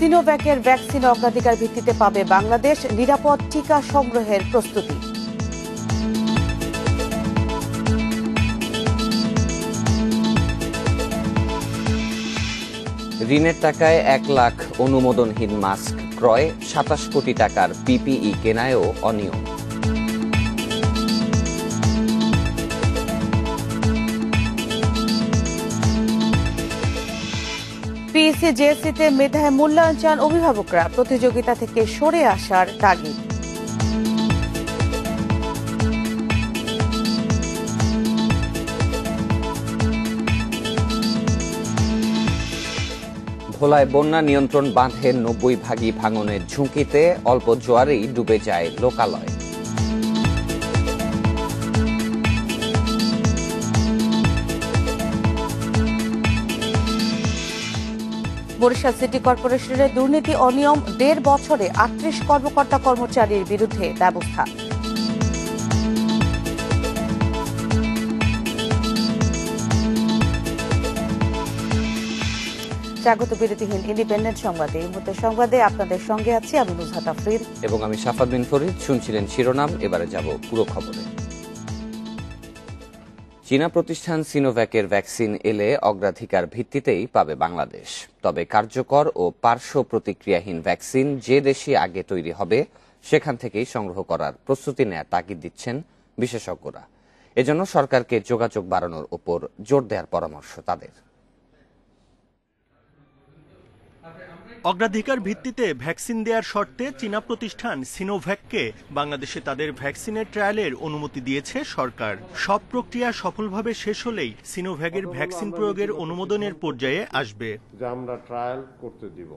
সিনোভ্যাকের vaccine অগ্রাধিকার ভিত্তিতে পাবে বাংলাদেশ, নিরাপদ টিকা সংগ্রহের প্রস্তুতি। ঋণের টাকায় 1 লাখ অনুমোদনহীন মাস্ক ক্রয়, 27 কোটি টাকার পিপিই কেনায়ও অনিয়ম। পিএসসি জেএসসিতে মেধায় মূল্যায়ন চান অভিভাবকরা, প্রতিযোগিতা থেকে সরে আসার তাগিদ। ভোলায় বন্যা নিয়ন্ত্রণ বাঁধের 90 ভাগই ভাঙনের ঝুঁকিতে, অল্প জোয়ারেই ডুবে যায় লোকালয়। বরিশাল সিটি কর্পোরেশনের দুর্নীতি অনিয়ম, 1.5 বছরে 38 কর্মকর্তা কর্মচারীর বিরুদ্ধে ব্যবস্থা। স্বাগত বিরতিহীন ইন্ডিপেন্ডেন্ট সংবাদে। এই মুহূর্তে সংবাদে আপনাদের সঙ্গে আছি আমি নুজহাত আফরিন এবং আমি সাফাত বিন ফরিদ। শুনছিলেন শিরোনাম, এবারে যাব পুরো খবরে। চীনা প্রতিষ্ঠান সিনোভ্যাকের ভ্যাকসিন এলে অগ্রাধিকার ভিত্তিতেই পাবে বাংলাদেশ। তবে কার্যকর ও পার্শ্ব প্রতিক্রিয়াহীন ভ্যাকসিন যে দেশে আগে তৈরি হবে সেখান থেকেই সংগ্রহ করার প্রস্তুতি নেওয়ার তাগিদ দিচ্ছেন বিশেষজ্ঞরা। এজন্য সরকারকে যোগাযোগ বাড়ানোর উপর জোর দেওয়ার পরামর্শ তাদের। অগ্রাধিকার ভিত্তিতে ভ্যাকসিন দেওয়ার শর্তে চীনা প্রতিষ্ঠান সিনোভ্যাককে বাংলাদেশে তাদের ভ্যাকসিনের ট্রায়ালের অনুমতি দিয়েছে সরকার। সব প্রক্রিয়া সফলভাবে শেষ হলেই সিনোভ্যাকের ভ্যাকসিন প্রয়োগের অনুমোদনের পর্যায়ে আসবে। আমরা ট্রায়াল করতে দিব।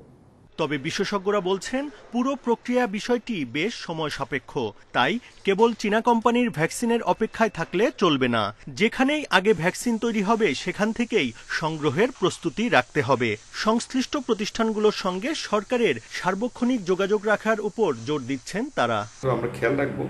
তবে বিশেষজ্ঞরা বলছেন পুরো প্রক্রিয়া বিষয়টি বেশ সময় সাপেক্ষ, তাই কেবল চীনা কোম্পানির ভ্যাকসিনের অপেক্ষায় থাকলে চলবে না। যেখানেই আগে ভ্যাকসিন তৈরি হবে সেখান থেকেই সংগ্রহের প্রস্তুতি রাখতে হবে। সংশ্লিষ্ট প্রতিষ্ঠানগুলোর সঙ্গে সরকারের সার্বক্ষণিক যোগাযোগ রাখার উপর জোর দিচ্ছেন তারা। আমরা খেয়াল রাখবো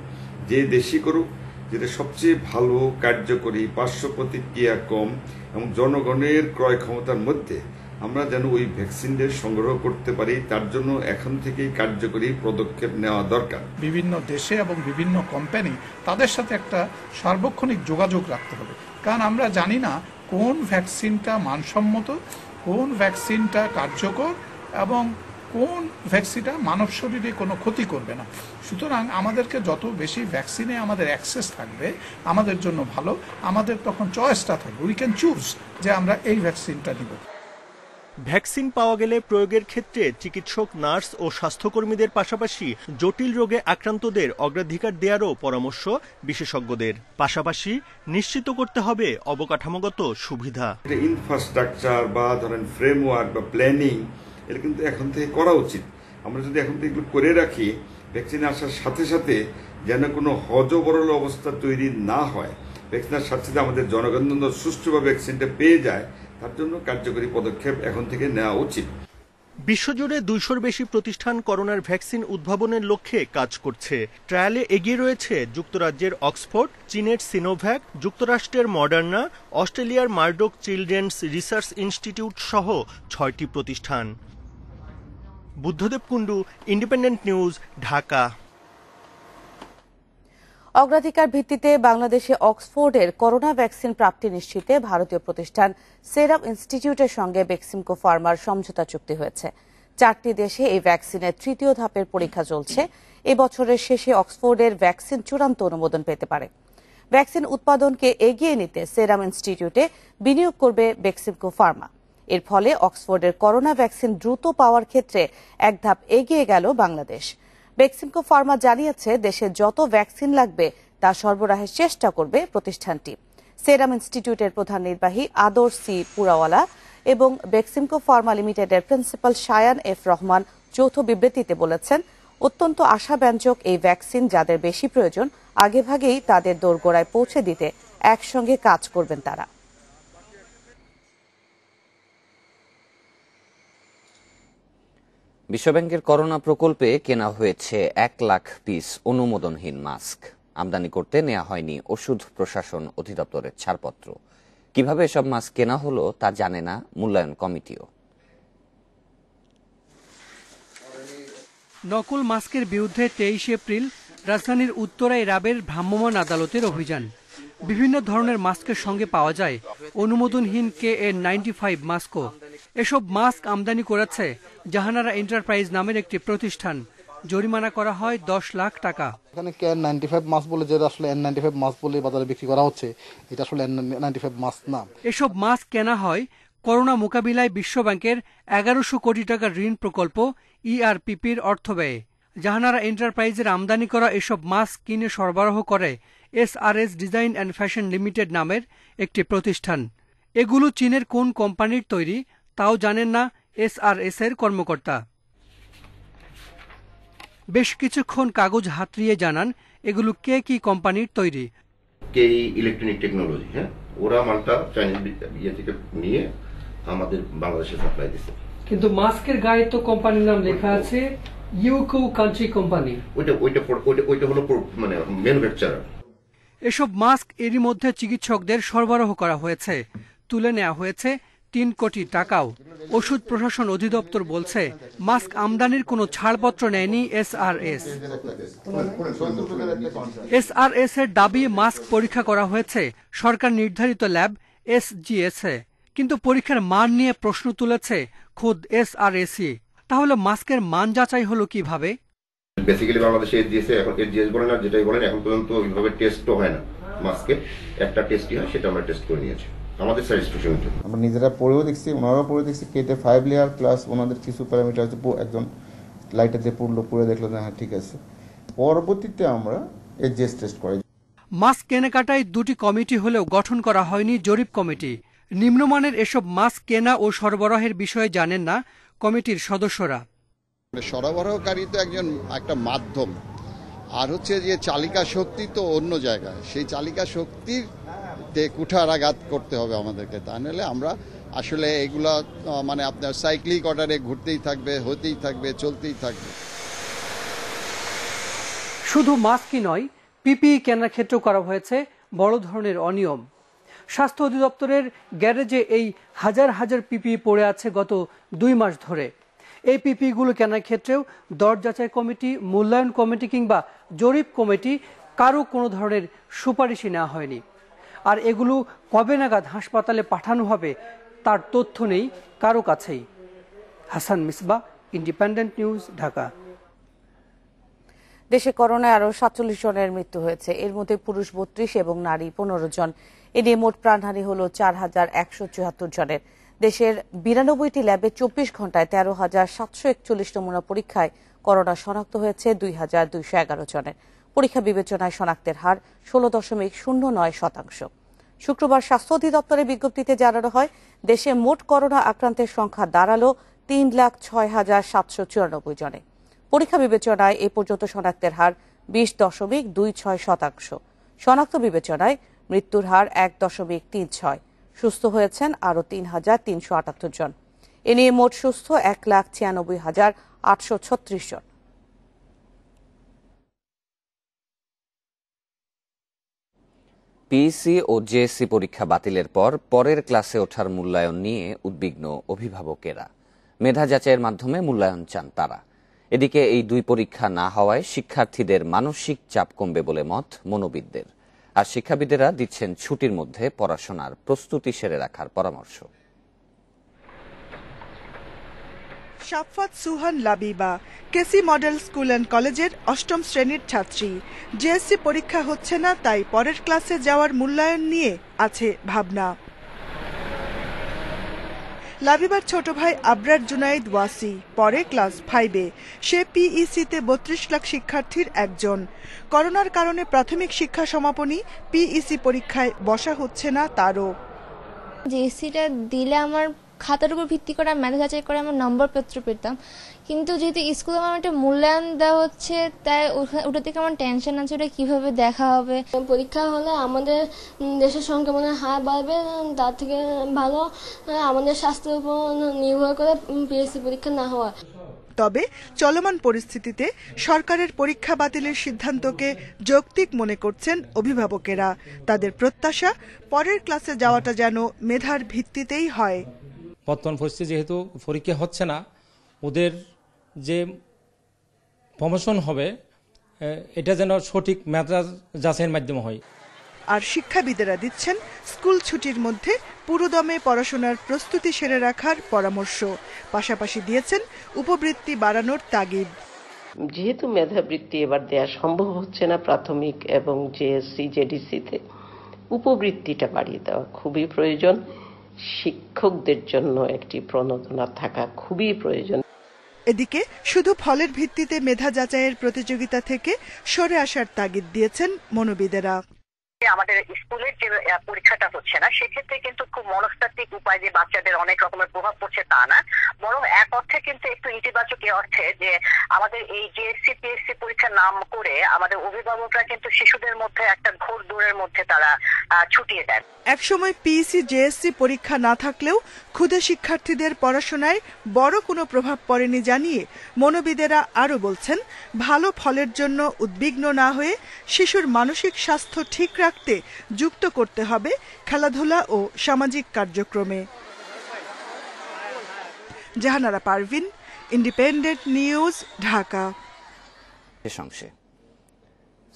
যে দেশি করুক, যেটা সবচেয়ে ভালো, কার্যকরী, পার্শ্ব প্রতিক্রিয়া কম এবং জনগণের ক্রয় ক্ষমতার মধ্যে আমরা যেন ওই ভ্যাকসিনদের সংগ্রহ করতে পারি, তার জন্য এখন থেকেই কার্যকরী পদক্ষেপ নেওয়া দরকার। বিভিন্ন দেশে এবং বিভিন্ন কোম্পানি তাদের সাথে একটা সার্বক্ষণিক যোগাযোগ রাখতে হবে, কারণ আমরা জানি না কোন ভ্যাকসিনটা মানসম্মত, কোন ভ্যাকসিনটা কার্যকর এবং কোন ভ্যাকসিনটা মানব শরীরে কোনো ক্ষতি করবে না। সুতরাং আমাদেরকে যত বেশি ভ্যাকসিনে আমাদের অ্যাক্সেস থাকবে আমাদের জন্য ভালো, আমাদের তখন চয়েসটা থাকবে, উই ক্যান চুজ যে আমরা এই ভ্যাকসিনটা নিব। ভ্যাকসিন পাওয়া গেলে প্রয়োগের ক্ষেত্রে চিকিৎসক, নার্স ও স্বাস্থ্যকর্মীদের পাশাপাশি জটিল রোগে আক্রান্তদের অগ্রাধিকার দেওয়ারও পরামর্শ বিশেষজ্ঞদের। পাশাপাশি নিশ্চিত করতে হবে অবকাঠামোগত সুবিধা। ইনফ্রাস্ট্রাকচার বা ধরেন ফ্রেমওয়ার্ক বা প্ল্যানিং এটা কিন্তু এখন থেকে করা উচিত। আমরা যদি এখন থেকে এগুলো করে রাখি, ভ্যাকসিন আসার সাথে সাথে যেন কোনো হজবরল অবস্থা তৈরি না হয়, ভ্যাকসিনের সাথে সাথে আমাদের জনগণ সুষ্ঠুভাবে ভ্যাকসিনটা পেয়ে যায়, তার জন্য কার্যকরী পদক্ষেপ এখন থেকে নেওয়া উচিত। বিশ্বজুড়ে 200-র বেশি প্রতিষ্ঠান করোনার ভ্যাকসিন উদ্ভাবনের লক্ষ্যে কাজ করছে। ট্রায়ালে এগিয়ে রয়েছে যুক্তরাজ্যের অক্সফোর্ড, চীনের সিনোভ্যাক, যুক্তরাষ্ট্রের মডার্না, অস্ট্রেলিয়ার মার্ডোক চিলড্রেন্স রিসার্চ ইনস্টিটিউট সহ 6টি প্রতিষ্ঠান। Buddhadeb Kundu, independent news, Dhaka. অগ্রাধিকার ভিত্তিতে বাংলাদেশে অক্সফোর্ডের করোনা ভ্যাকসিন প্রাপ্তি নিশ্চিতে ভারতীয় প্রতিষ্ঠান সেরাম ইনস্টিটিউটের সঙ্গে বেক্সিমকো ফার্মার সমঝোতা চুক্তি হয়েছে। 4টি দেশে এই ভ্যাকসিনের 3য় ধাপের পরীক্ষা চলছে। এ বছরের শেষে অক্সফোর্ডের ভ্যাকসিন চূড়ান্ত অনুমোদন পেতে পারে। ভ্যাকসিন উৎপাদনকে এগিয়ে নিতে সেরাম ইনস্টিটিউটে বিনিয়োগ করবে বেক্সিমকো ফার্মা। এর ফলে অক্সফোর্ডের করোনা ভ্যাকসিন দ্রুত পাওয়ার ক্ষেত্রে এক ধাপ এগিয়ে গেল বাংলাদেশ। বেক্সিমকো ফার্মা জানিয়েছে দেশে যত ভ্যাকসিন লাগবে তা সরবরাহের চেষ্টা করবে প্রতিষ্ঠানটি। সেরাম ইনস্টিটিউটের প্রধান নির্বাহী আদর সি পুরাওয়ালা এবং বেক্সিমকো ফার্মা লিমিটেডের প্রিন্সিপাল শায়ান এফ রহমান যৌথ বিবৃতিতে বলেছেন, অত্যন্ত আশাব্যঞ্জক এই ভ্যাকসিন যাদের বেশি প্রয়োজন আগেভাগেই তাদের দোরগোড়ায় পৌঁছে দিতে একসঙ্গে কাজ করবেন তারা। বিশ্বব্যাংকের করোনা প্রকল্পে কেনা হয়েছে 1 লাখ পিস অনুমোদনহীন মাস্ক। আমদানি করতে নেওয়া হয়নি ওষুধ প্রশাসন অধিদপ্তরের ছাড়পত্র। কিভাবে এসব মাস্ক কেনা হলো তা জানে না মূল্যায়ন কমিটিও। নকল মাস্কের বিরুদ্ধে 23 এপ্রিল রাজধানীর উত্তরায় র্যাবের ভ্রাম্যমাণ আদালতের অভিযান। বিভিন্ন ধরনের মাস্কের সঙ্গে পাওয়া যায় অনুমোদনহীন KN95 মাস্কও। এসব মাস্ক আমদানি করেছে জাহানারা এন্টারপ্রাইজ নামের একটি প্রতিষ্ঠান। জরিমানা করা হয় 10 লাখ টাকা। এখানে KN95 মাস্ক বলে, যেটা আসলে N95 মাস্ক বলে বাজারে বিক্রি করা হচ্ছে, এটা আসলে N95 মাস্ক না। এসব মাস্ক কেনা হয় করোনা মোকাবিলায় বিশ্বব্যাংকের 1100 কোটি টাকার ঋণ প্রকল্প ERPPর অর্থ ব্যয়ে। জাহানারা এন্টারপ্রাইজের আমদানি করা এসব মাস্ক কিনে সরবরাহ করে SRS design and fashion limited নামের একটি প্রতিষ্ঠান। এগুলো চীনের কোন কোম্পানির তৈরি তাও জানেন না SRS এর কর্মকর্তা। বেশ কিছুক্ষণ কাগজ হাতড়িয়ে জানান এগুলো কি কোম্পানির তৈরি। KE ইলেকট্রনিক টেকনোলজি, ওরা মালটা চাইনিজ থেকে নিয়ে আমাদের বাংলাদেশে সাপ্লাই দিচ্ছে। কিন্তু মাস্কের গায়ে তো কোম্পানির নাম লেখা আছে ইউকো কান্ট্রি কোম্পানি। ওইটা হলো মানে ম্যানুফ্যাকচারার। এসব মাস্ক এরই মধ্যে চিকিৎসকদের সরবরাহ করা হয়েছে। তুলে নেওয়া হয়েছে 3 কোটি টাকাও। ওষুধ প্রশাসন অধিদপ্তর বলছে মাস্ক আমদানির কোনো ছাড়পত্র নেয়নি SRS। SRS এর দাবি মাস্ক পরীক্ষা করা হয়েছে সরকার নির্ধারিত ল্যাব SGS এ, কিন্তু পরীক্ষার মান নিয়ে প্রশ্ন তুলেছে খোদ SRS-ই। তাহলে মাস্কের মান যাচাই হলো কিভাবে? বেসিক্যালি বাংলাদেশে SGS এখন SGS বলেন আর যেটাই বলেন, এখন পর্যন্ত ওইভাবে টেস্টও হয় না। মাস্কে একটা টেস্টই হয়, সেটা আমরা টেস্ট করে নিয়েছি আমাদের স্যাটিসফ্যাকশনের জন্য। আমরা নিজেরা পড়েও দেখছি, ওনারাও পড়ে দেখছি। কেটে 5 লেয়ার প্লাস ওনাদের কিছু প্যারামিটার আছে, একজন লাইটে যে পড়ে দেখলো যে হ্যাঁ ঠিক আছে। পরবর্তীতে আমরা SGS টেস্ট করি। মাস্ক কেনাকাটায় 2টি কমিটি হলেও গঠন করা হয়নি জরিপ কমিটি। নিম্নমানের এসব মাস্ক কেনা ও সরবরাহের বিষয়ে জানেন না কমিটির সদস্যরা। সরবরাহকারী তো একটা মাধ্যম, আর হচ্ছে যে চালিকা শক্তি তো অন্য জায়গায়। সেই চালিকা শক্তির কুঠারাঘাত করতে হবে আমাদেরকে, তা নাহলে আমরা আসলে এগুলা মানে আপনার সাইক্লিক অর্ডারে ঘুরতেই থাকবে, হতেই থাকবে, চলতেই থাকবে। শুধু মাস্কই নয়, PPE কেনার ক্ষেত্রেও করা হয়েছে বড় ধরনের অনিয়ম। স্বাস্থ্য অধিদপ্তরের গ্যারেজে এই হাজার হাজার PPE পড়ে আছে গত 2 মাস ধরে। এই PPE গুলো কেনার ক্ষেত্রেও দর যাচাই কমিটি, মূল্যায়ন কমিটি কিংবা জরিপ কমিটি কারো কোনো ধরনের সুপারিশই নেওয়া হয়নি। আর এগুলো কবে নাগাদ হাসপাতালে পাঠানো হবে তার তথ্য নেই কারো কাছেই। Hasan Misbah, independent news, Dhaka. দেশে করোনায় আরো 47 জনের মৃত্যু হয়েছে। এর মধ্যে পুরুষ 32 এবং নারী 15 জন। এ নিয়ে মোট প্রাণহানি হল 4174 জনের। দেশের 92টি ল্যাবে 24 ঘন্টায় 13,741 নমুনা পরীক্ষায় করোনা শনাক্ত হয়েছে 2,211 জনের। পরীক্ষা বিবেচনায় শনাক্তের হার 16.09%। শুক্রবার স্বাস্থ্য অধিদপ্তরের বিজ্ঞপ্তিতে জানানো হয়, দেশে মোট করোনা আক্রান্তের সংখ্যা দাঁড়ালো 3,06,794 জনে। পরীক্ষা বিবেচনায় এ পর্যন্ত শনাক্তের হার 20.26%। শনাক্ত বিবেচনায় মৃত্যুর হার 1.36। সুস্থ হয়েছেন আরও 3,378 জন। এ নিয়ে মোট সুস্থ 1,96,836 জন। পিইসি ও জেএসসি পরীক্ষা বাতিলের পর পরের ক্লাসে ওঠার মূল্যায়ন নিয়ে উদ্বিগ্ন অভিভাবকেরা। মেধা যাচাইয়ের মাধ্যমে মূল্যায়ন চান তারা। এদিকে এই 2 পরীক্ষা না হওয়ায় শিক্ষার্থীদের মানসিক চাপ কমবে বলে মত মনোবিদদের। আর শিক্ষাবিদেরা দিচ্ছেন ছুটির মধ্যে পড়াশোনার প্রস্তুতি সেরে রাখার পরামর্শ। শাফাত সুহান লাবিবা কেসি মডেল স্কুল অ্যান্ড কলেজের 8ম শ্রেণীর ছাত্রী। জেএসসি পরীক্ষা হচ্ছে না, তাই পরের ক্লাসে যাওয়ার মূল্যায়ন নিয়ে আছে ভাবনা। লাবিবার ছোট ভাই আবরার জুনাইদ ওয়াসি পরে ক্লাস 5-এ। সে পিইসিতে 32 লাখ শিক্ষার্থীর একজন। করোনার কারণে প্রাথমিক শিক্ষা সমাপনী পিইসি পরীক্ষায় বসা হচ্ছে না তারও। জেএসসিটা দিলে আমার খাতার উপর ভিত্তি করে মেধা যাচাই করে আমার নম্বরপত্র পেতাম, কিন্তু যেহেতু স্কুলে আমার একটা মূল্যায়ন দেওয়া হচ্ছে, তাই ওটা থেকে আমার টেনশন আছে ওটা কীভাবে দেখা হবে। পরীক্ষা হলে আমাদের দেশের সংক্রমণের হার বাড়বে, তার থেকে ভালো আমাদের স্বাস্থ্যের উপর নির্ভর করে পিএসসি পরীক্ষা না হওয়া। তবে চলমান পরিস্থিতিতে সরকারের পরীক্ষা বাতিলের সিদ্ধান্তকে যৌক্তিক মনে করছেন অভিভাবকেরা। তাদের প্রত্যাশা পরের ক্লাসে যাওয়াটা যেন মেধার ভিত্তিতেই হয়। বর্তমান পরিস্থিতি যেহেতু পরীক্ষা হচ্ছে না, ওদের যে প্রমোশন হবে, এটা যেন সঠিক মেধা যাচাইয়ের মাধ্যমে হয়। আর শিক্ষাবিদেরা দিচ্ছেন স্কুল ছুটির মধ্যে পুরোদমে পড়াশোনার প্রস্তুতি সেরে রাখার পরামর্শ, পাশাপাশি দিয়েছেন উপবৃত্তি বাড়ানোর তাগিদ। যেহেতু মেধাবৃত্তি এবার দেওয়া সম্ভব হচ্ছে না প্রাথমিক এবং জেএসসি জেডিসিতে, উপবৃত্তিটা বাড়িয়ে দেওয়া খুবই প্রয়োজন। শিক্ষকদের জন্য একটি প্রণোদনা থাকা খুবই প্রয়োজন। এদিকে শুধু ফলের ভিত্তিতে মেধা যাচাইয়ের প্রতিযোগিতা থেকে সরে আসার তাগিদ দিয়েছেন মনোবিদেরা। আমাদের স্কুলের যে পরীক্ষাটা হচ্ছে না, সেক্ষেত্রে কিন্তু খুব মনস্তাত্ত্বিক উপায় যে বাচ্চাদের অনেক রকমের প্রভাব পড়ছে তা না, বরং এক অর্থে কিন্তু একটু ইতিবাচক এই অর্থে যে আমাদের এই জেএসসি পিএসসি পরীক্ষার নাম করে আমাদের অভিভাবকরা কিন্তু শিশুদের মধ্যে একটা ঘোর দৌড়ের মধ্যে তারা ছুটিয়ে দেন। একসময় পিইসি জেএসসি পরীক্ষা না থাকলেও ক্ষুদে শিক্ষার্থীদের পড়াশোনায় বড় কোনো প্রভাব পড়েনি জানিয়ে মনোবিদেরা আরও বলছেন, ভালো ফলের জন্য উদ্বিগ্ন না হয়ে শিশুর মানসিক স্বাস্থ্য ঠিক রাখতে যুক্ত করতে হবে খেলাধুলা ও সামাজিক কার্যক্রমে। Jahanara Parvin, independent news, Dhaka.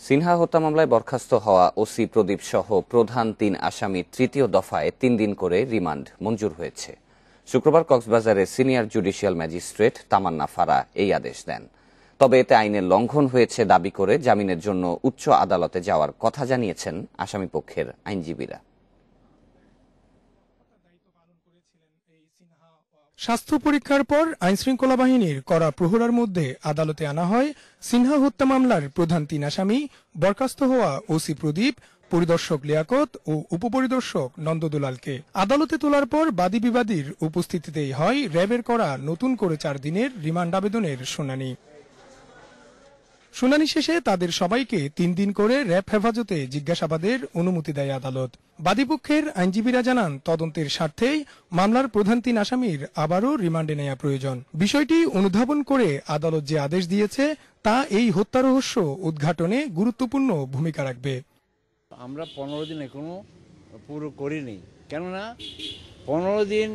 সিনহা হত্যা মামলায় বরখাস্ত হওয়া ওসি প্রদীপ সহ প্রধান 3 আসামির তৃতীয় দফায় 3 দিন করে রিমান্ড মঞ্জুর হয়েছে। শুক্রবার কক্সবাজারের সিনিয়র জুডিশিয়াল ম্যাজিস্ট্রেট তামান্না ফারা এই আদেশ দেন। তবে এতে আইনের লঙ্ঘন হয়েছে দাবি করে জামিনের জন্য উচ্চ আদালতে যাওয়ার কথা জানিয়েছেন আসামিপক্ষের আইনজীবীরা। স্বাস্থ্য পরীক্ষার পর আইনশৃঙ্খলা বাহিনীর কড়া প্রহরার মধ্যে আদালতে আনা হয় সিনহা হত্যা মামলার প্রধান 3 আসামি বরখাস্ত হওয়া ওসি প্রদীপ, পরিদর্শক লিয়াকত ও উপপরিদর্শক নন্দদুলালকে। আদালতে তোলার পর বাদী বিবাদীর উপস্থিতিতেই হয় র্যাবের করা নতুন করে 4 দিনের রিমান্ড আবেদনের শুনানি। শুনানি শেষে তাদের সবাইকে 3 দিন করে র্যাব হেফাজতে জিজ্ঞাসাবাদের অনুমতি দেয় আদালত। বাদীপক্ষের আইনজীবীরা জানান, তদন্তের স্বার্থেই মামলার প্রধান 3 আসামির আবারও রিমান্ডে নেওয়া প্রয়োজন। বিষয়টি অনুধাবন করে আদালত যে আদেশ দিয়েছে তা এই হত্যা রহস্য উদ্ঘাটনে গুরুত্বপূর্ণ ভূমিকা রাখবে। আমরা 15 দিন এখনো পুরো করিনি, কেননা 15 দিন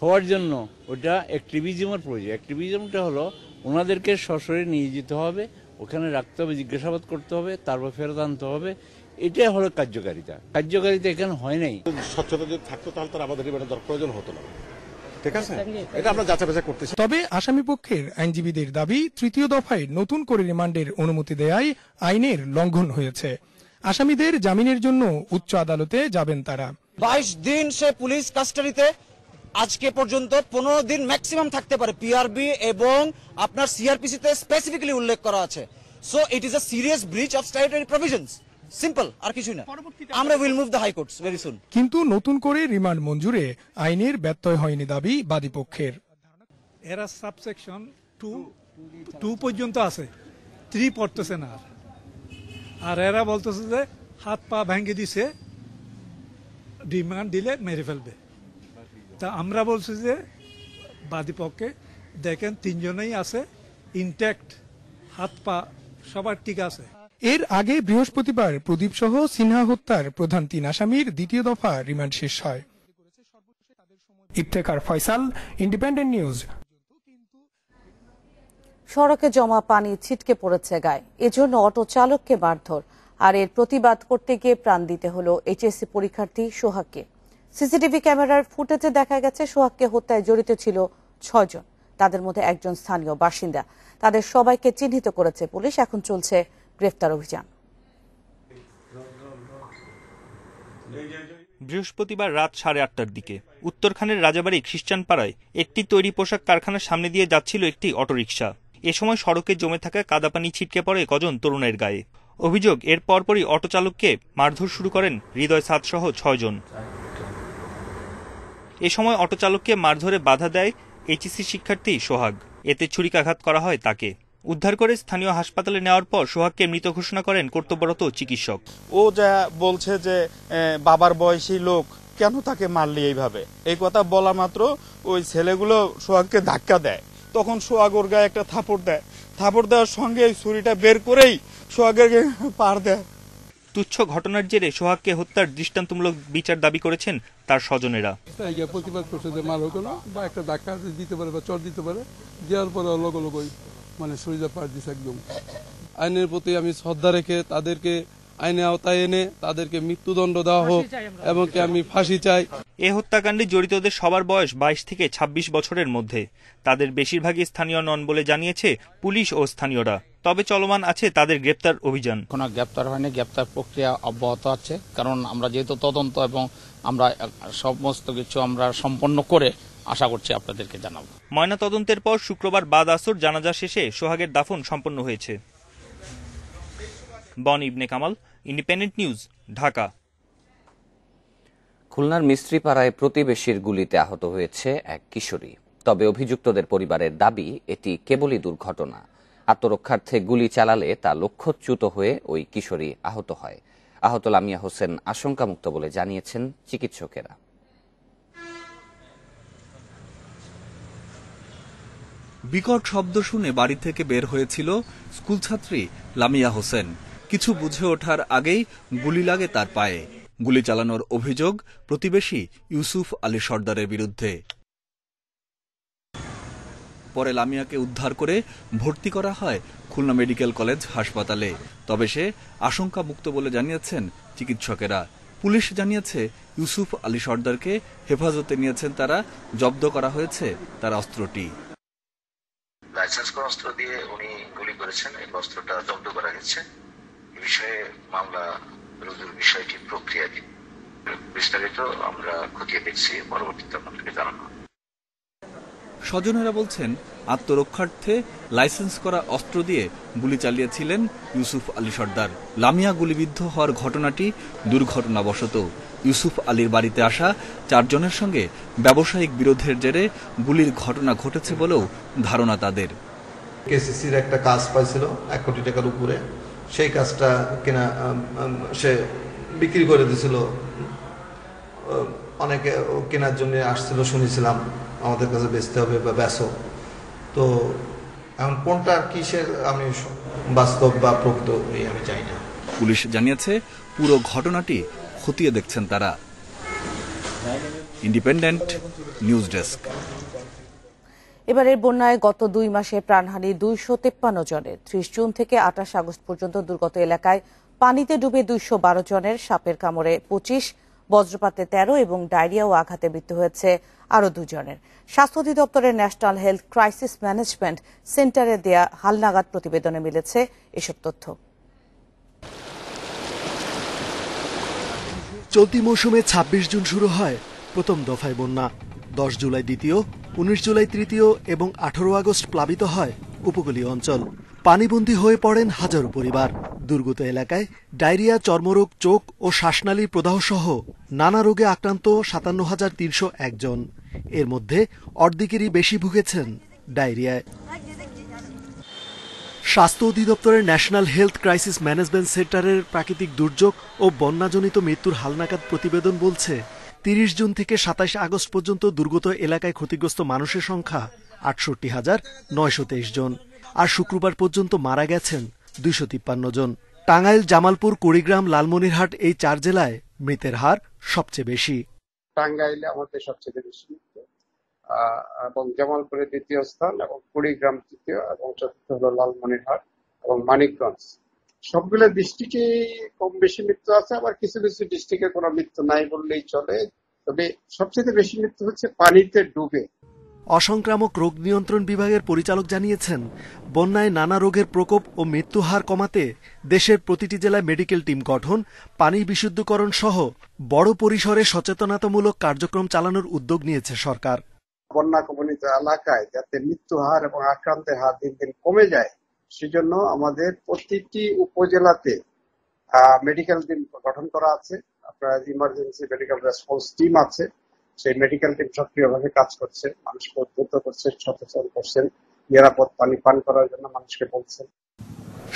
হওয়ার জন্য ওটা অ্যাক্টিভিজমের প্রয়োজন। অ্যাক্টিভিজমটা হলো ওনাদেরকে সশরীরে নিয়ে যেতে হবে, ওখানে রাখতে হবে, জিজ্ঞাসাবাদ করতে হবে, তারপর ফেরত আনতে হবে। এটাই হলো কার্যকারিতা। কার্যকারিতা এখানে হয় নাই। স্বচ্ছতা যদি থাকতো তাহলে তার আমাদের রিমান্ডের প্রয়োজন হতো না। ঠিক আছে, এটা আমরা যাচাই বাছাই করতেছি। তবে আসামিপক্ষের আইনজীবীদের দাবি, তৃতীয় দফায় নতুন করে রিমান্ডের অনুমতি দেয়ায় আইনের লঙ্ঘন হয়েছে। আসামিদের জামিনের জন্য উচ্চ আদালতে যাবেন তারা। 22 দিন সে পুলিশ কাস্টাডিতে, আজকে পর্যন্ত 15 দিন ম্যাক্সিমাম থাকতে পারে। পিআরবি এবং আপনার সিআরপিসিতে স্পেসিফিক্যালি উল্লেখ করা আছে। So it is a serious breach of statutory provisions, simple, আর কিছুই না। আমরা will move the high courts very soon. কিন্তু নতুন করে রিমান্ড মঞ্জুরে আইনের ব্যত্যয় হয়নি দাবি বাদীপক্ষের। এরা সাবসেকশন 2 পর্যন্ত আছে, 3 পড়তেছে না। আর এরা বলতেছে যে হাত পা ভেঙে দিছে, রিমান্ড দিলে মেরে ফেলবে। তা আমরা বলছি যে বাদীপক্ষে দেখেন 3 জনেই আছে ইনট্যাক্ট, হাত পা সবার ঠিক আছে। এর আগে বৃহস্পতিবার প্রদীপ সহ সিনহা হত্যার প্রধান 3 আসামির দ্বিতীয় দফা রিমান্ড শেষ হয়। Iftekhar Faisal, independent news. সড়কে জমা পানি ছিটকে পড়েছে গায়ে, এজন্য অটো চালককে মারধর। আর এর প্রতিবাদ করতে গিয়ে প্রাণ দিতে হলো এইচএসসি পরীক্ষার্থী সোহাগকে। সিসিটিভি ক্যামেরার ফুটেজে দেখা গেছে সোহাগকে হত্যায় জড়িত ছিল 6 জন, তাদের মধ্যে একজন স্থানীয় বাসিন্দা। তাদের সবাইকে চিহ্নিত করেছে পুলিশ, এখন চলছে গ্রেফতার অভিযান। বৃহস্পতিবার রাত 8:30টার দিকে উত্তরখানের রাজাবাড়ী খ্রিস্টান পাড়ায় একটি তৈরি পোশাক কারখানার সামনে দিয়ে যাচ্ছিল একটি অটোরিকশা। এ সময় সড়কে জমে থাকা কাদাপানি ছিটকে পড়ে কজন তরুণের গায়ে। অভিযোগ, এর পরপরই অটো চালককে মারধর শুরু করেন হৃদয় সাদ সহ 6 জন। এ সময় অটো চালককে মারধরে বাধা দেয় এইচএসসি শিক্ষার্থী সোহাগ। এতে ছুরিকাঘাত করা হয় তাকে। উদ্ধার করে স্থানীয় হাসপাতালে নেওয়ার পর সোহাগকে মৃত ঘোষণা করেন কর্তব্যরত চিকিৎসক। ও যা বলছে যে বাবার বয়সী লোক, কেন তাকে মারলি এইভাবে, এই কথা বলা মাত্র ওই ছেলেগুলো সোহাগকে ধাক্কা দেয়। তখন সোহাগ ওর গায়ে একটা থাপড় দেয়, থাপড় দেওয়ার সঙ্গে ছুরিটা বের করেই সোহাগের পার দেয়। তুচ্ছ ঘটনার জেরে সোহাগকে হত্যার দৃষ্টান্তমূলক বিচার দাবি করেছেন তার স্বজনেরা। প্রতিবাদ করছে যে মার হতো না, বা একটা ধাক্কা দিতে পারে বা চর দিতে পারে, দেওয়ার পরে লগলগই মানে সরিয়ে পার দিছে একদম। আইনের প্রতি আমি শ্রদ্ধা রেখে তাদেরকে আইনে আওতায় এনে তাদেরকে মৃত্যুদণ্ড দেওয়া হোক এবং আমি ফাঁসি চাই। এ হত্যাকাণ্ডে জড়িতদের সবার বয়স 22 থেকে 26 বছরের মধ্যে। তাদের বেশিরভাগই স্থানীয় নন বলে জানিয়েছে পুলিশ ও স্থানীয়রা। তবে চলমান আছে তাদের গ্রেপ্তার অভিযান। কোনো গ্রেপ্তার হয়নি, গ্রেপ্তার প্রক্রিয়া অব্যাহত আছে, কারণ আমরা যেহেতু তদন্ত এবং আমরা সমস্ত কিছু আমরা সম্পন্ন করে আশা করছি আপনাদেরকে জানাবো। ময়না তদন্তের পর শুক্রবার বাদ আসর জানাজা শেষে সোহাগের দাফন সম্পন্ন হয়েছে। বন ইবনে কামাল, ইন্ডিপেন্ডেন্ট নিউজ, ঢাকা। খুলনার মিস্ত্রিপাড়ায় প্রতিবেশীর গুলিতে আহত হয়েছে এক কিশোরী। তবে অভিযুক্তদের পরিবারের দাবি এটি কেবলই দুর্ঘটনা। আত্মরক্ষার্থে গুলি চালালে তা লক্ষ্যচ্যুত হয়ে ওই কিশোরী আহত হয়। আহত লামিয়া হোসেন আশঙ্কামুক্ত বলে জানিয়েছেন চিকিৎসকেরা। বিকট শব্দ শুনে বাড়ি থেকে বের হয়েছিল স্কুলছাত্রী লামিয়া হোসেন। কিছু বুঝে ওঠার আগেই গুলি লাগে তার পায়ে। গুলি চালানোর অভিযোগ প্রতিবেশী ইউসুফ আলী সর্দারের বিরুদ্ধে। পরে লামিয়াকে উদ্ধার করে ভর্তি করা হয় খুলনা মেডিকেল কলেজ হাসপাতালে। তবে সে আশঙ্কামুক্ত বলে জানিয়েছেন চিকিৎসকেরা। পুলিশ জানিয়েছে ইউসুফ আলী সর্দারকে হেফাজতে নিয়েছেন তারা। জব্দ করা হয়েছে তার অস্ত্রটি। লাইসেন্স করা অস্ত্র দিয়ে উনি গুলি করেছেন, এই অস্ত্রটা জব্দ করা হয়েছে। এই বিষয়ে মামলা রুজুর বিষয়টি প্রক্রিয়াধীন। বিস্তারিত আমরা খতিয়ে দেখছি, পরবর্তীতে আপনাদেরকে জানানো। স্বজনেরা বলছেন আত্মরক্ষার্থে লাইসেন্স করা অস্ত্র দিয়ে গুলি চালিয়েছিলেন ইউসুফ আলী সর্দার। লামিয়া গুলিবিদ্ধ হওয়ার ঘটনাটি দুর্ঘটনাবশত। ইউসুফ আলীর বাড়িতে আসা 4 জনের সঙ্গে ব্যবসায়িক বিরোধের জেরে গুলির ঘটনা ঘটেছে বলেও ধারণা তাদের। কেসিসির একটা কাজ পাইছিল 1 কোটি টাকার উপরে, সেই কাজটা কিনা সে বিক্রি করে দিছিল। অনেকে কেনার জন্য আসছিল, শুনেছিলাম আমাদের কাছে বেচতে হবে বা বেচো। তো এখন কোনটা কিসের আমি বাস্তব বা প্রকৃত আমি জানি না। পুলিশ জানিয়েছে পুরো ঘটনাটি খতিয়ে দেখছেন তারা। Independent news desk. এবারের বন্যায় গত 2 মাসে প্রাণহানি 253 জনের। 30 জুন থেকে 28 আগস্ট পর্যন্ত দুর্গত এলাকায় পানিতে ডুবে 212 জনের, সাপের কামড়ে 25, বজ্রপাতে 13 এবং ডায়রিয়া ও আঘাতে মৃত্যু হয়েছে আরও 2 জনের। স্বাস্থ্য অধিদপ্তরের ন্যাশনাল হেলথ ক্রাইসিস ম্যানেজমেন্ট সেন্টারে দেয়া হালনাগাদ প্রতিবেদনে মিলেছে এসব তথ্য। চলতি মৌসুমে 26 জুন শুরু হয় প্রথম দফায় বন্যা। 10 জুলাই দ্বিতীয়, 19 জুলাই তৃতীয় এবং 18 আগস্ট প্লাবিত হয় উপকূলীয় অঞ্চল। পানিবন্দী হয়ে পড়েন হাজারো পরিবার। দুর্গত এলাকায় ডায়রিয়া, চর্মরোগ, চোখ ও শ্বাসনালীর প্রদাহ সহ নানা রোগে আক্রান্ত 57,301 জন। এর মধ্যে অর্ধেকেরই বেশি ভুগেছেন ডায়রিয়ায়। স্বাস্থ্য অধিদপ্তরের ন্যাশনাল হেলথ ক্রাইসিস ম্যানেজমেন্ট সেন্টারের প্রাকৃতিক দুর্যোগ ও বন্যাজনিত মৃত্যুর হালনাগাদ প্রতিবেদন বলছে 30 জুন থেকে 27 আগস্ট পর্যন্ত দুর্গত এলাকায় ক্ষতিগ্রস্ত মানুষের সংখ্যা 68,923 জন। আর শুক্রবার পর্যন্ত মারা গেছেন 253 জন। টাঙ্গাইল, জামালপুর, কুড়িগ্রাম, লালমনিরহাট এই 4 জেলায় মৃতের হার সবচেয়ে বেশি। টাঙ্গাইলে আমাদের সবচেয়ে বেশি মৃত্যু, এবং জামালপুরে 2য় স্থান, এবং কুড়িগ্রাম 3য়, এবং 4র্থ হলো লালমনিরহাট এবং মানিকগঞ্জ। সবগুলো ডিস্ট্রিক্টে কম বেশি মৃত্যু আছে, আবার কিছু কিছু ডিস্ট্রিক্টে কোনো মৃত্যু নাই বললেই চলে। তবে সবচেয়ে বেশি মৃত্যু হচ্ছে পানিতে ডুবে। অসংক্রামক রোগ নিয়ন্ত্রণ বিভাগের পরিচালক জানিয়েছেন, বন্যায় নানা রোগের প্রকোপ ও মৃত্যু হার কমাতে দেশের প্রতিটি জেলায় মেডিকেল টিম গঠন, পানি বিশুদ্ধকরণ সহ বড় পরিসরে সচেতনতামূলক কার্যক্রম চালানোর উদ্যোগ নিয়েছে সরকার। বন্যা কবলিত এলাকায় যাতে মৃত্যু হার এবং আক্রান্তের হার দিন দিন কমে যায়, সেজন্য আমাদের প্রতিটি উপজেলাতে মেডিকেল টিম গঠন করা আছে। আপনার ইমার্জেন্সি মেডিকেল রেসপন্স টিম আছে। সেই মেডিকেল টিম সক্রিয়ভাবে কাজ করছে, মানুষকে উদ্বুদ্ধ করছে, সচেতন করছেন, নিরাপদ পানি পান করার জন্য মানুষকে বলছেন।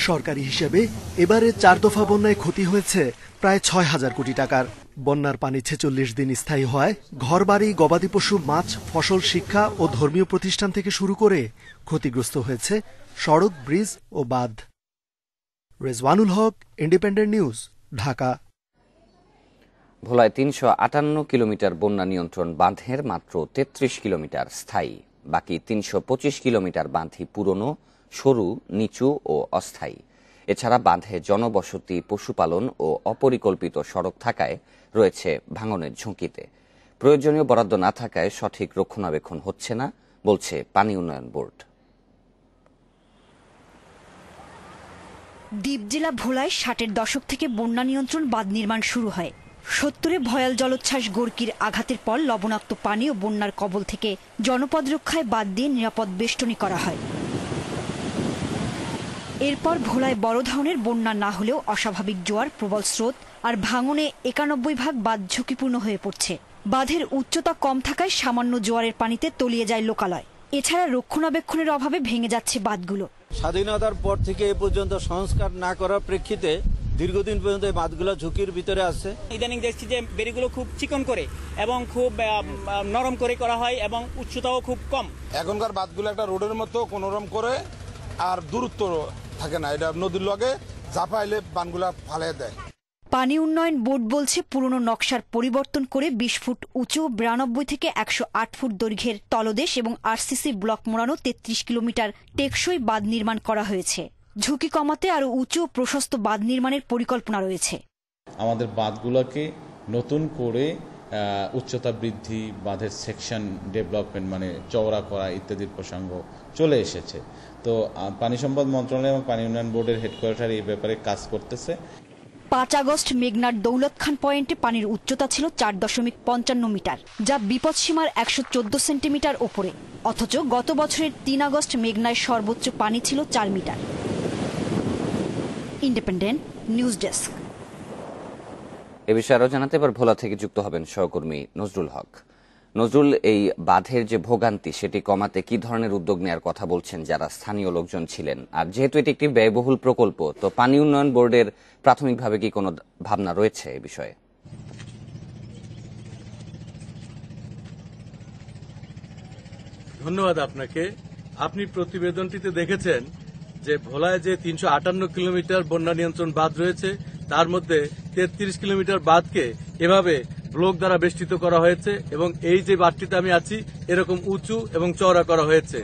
সরকারি হিসেবে এবারে 4 দফা বন্যায় ক্ষতি হয়েছে প্রায় 6,000 কোটি টাকার। বন্যার পানি 46 দিন স্থায়ী হওয়ায় ঘরবাড়ি, গবাদি পশু, মাছ, ফসল, শিক্ষা ও ধর্মীয় প্রতিষ্ঠান থেকে শুরু করে ক্ষতিগ্রস্ত হয়েছে সড়ক, ব্রিজ ও বাঁধ। রেজওয়ানুল হক, ইন্ডিপেন্ডেন্ট নিউজ, ঢাকা। ভোলায় 358 কিলোমিটার বন্যা নিয়ন্ত্রণ বাঁধের মাত্র 33 কিলোমিটার স্থায়ী। বাকি 325 কিলোমিটার বাঁধই পুরনো, সরু, নিচু ও অস্থায়ী। এছাড়া বাঁধে জনবসতি, পশুপালন ও অপরিকল্পিত সড়ক থাকায় রয়েছে ভাঙনের ঝুঁকিতে। প্রয়োজনীয় বরাদ্দ না থাকায় সঠিক রক্ষণাবেক্ষণ হচ্ছে না বলছে পানি উন্নয়ন বোর্ড। দ্বীপ জেলা ভোলায় 60-এর দশক থেকে বন্যা নিয়ন্ত্রণ বাঁধ নির্মাণ শুরু হয়। 70-এ ভয়াল জলোচ্ছ্বাস গোর্কির আঘাতের পর লবণাক্ত পানি ও বন্যার কবল থেকে জনপদ রক্ষায় বাঁধ দিয়ে নিরাপদ বেষ্টনী করা হয়। এরপর ভোলায় বড় ধরনের বন্যা না হলেও অস্বাভাবিক জোয়ার, প্রবল স্রোত আর ভাঙনে 91 ভাগ বাঁধ ঝুঁকিপূর্ণ হয়ে পড়ছে। বাঁধের উচ্চতা কম থাকায় সামান্য জোয়ারের পানিতে তলিয়ে যায় লোকালয়। এছাড়া রক্ষণাবেক্ষণের অভাবে ভেঙে যাচ্ছে বাঁধগুলো। স্বাধীনতার পর থেকে এ পর্যন্ত সংস্কার না করার প্রেক্ষিতে দীর্ঘদিন পর্যন্ত এই বাঁধগুলো ঝুঁকির ভিতরে আছে। ইদানিং দেখছি যে বেড়িগুলো খুব চিকন করে এবং খুব নরম করে করা হয় এবং উচ্চতাও খুব কম। এখনকার বাঁধগুলো একটা রোডের মতো কোনোরকম করে আর দূরত্ব থাকে না, এটা নদীর লগে ঝাঁপাইলে বানগুলা ফালিয়ে দেয়। পানি উন্নয়ন বোর্ড বলছে পুরনো নকশার পরিবর্তন করে 20 ফুট উঁচু, 92 থেকে 108 ফুট দৈর্ঘ্যের তলদেশ এবং আরসিসি ব্লক মোড়ানো 33 কিলোমিটার টেকসই বাঁধ নির্মাণ করা হয়েছে। ঝুঁকি কমাতে আরও উঁচু ও প্রশস্ত বাঁধ নির্মাণের পরিকল্পনা রয়েছে। আমাদের বাঁধগুলোকে নতুন করে উচ্চতা বৃদ্ধি, বাঁধের সেকশন ডেভেলপমেন্ট মানে চওড়া করা ইত্যাদির প্রসঙ্গ চলে এসেছে। তো পানি সম্পদ মন্ত্রণালয় এবং পানি উন্নয়ন বোর্ডের হেডকোয়ার্টার এই ব্যাপারে কাজ করতেছে। 5 আগস্ট মেঘনার দৌলত খান পয়েন্টে পানির উচ্চতা ছিল 4.55 মিটার, যা বিপদসীমার 114 সেন্টিমিটার ওপরে। অথচ গত বছরের 3 আগস্ট মেঘনায় সর্বোচ্চ পানি ছিল 4 মিটার। Independent news desk. এ বিষয়ে আরও জানাতে এবার ভোলা থেকে যুক্ত হবেন সহকর্মী নজরুল হক। নজরুল, এই বাঁধের যে ভোগান্তি সেটি কমাতে কি ধরনের উদ্যোগ নেওয়ার কথা বলছেন যারা স্থানীয় লোকজন ছিলেন? আর যেহেতু এটি একটি ব্যয়বহুল প্রকল্প, তো পানি উন্নয়ন বোর্ডের প্রাথমিকভাবে কি কোনো ভাবনা রয়েছে এ বিষয়ে? ধন্যবাদ আপনাকে। আপনি প্রতিবেদনটিতে দেখেছেন যে ভোলায় যে 358 কিলোমিটার বন্যা নিয়ন্ত্রণ বাঁধ রয়েছে তার মধ্যে 33 কিলোমিটার বাঁধকে এভাবে ব্লক দ্বারা বেষ্টিত করা হয়েছে এবং এই যে বাঁধটিতে আমি আছি এরকম উঁচু এবং চওড়া করা হয়েছে,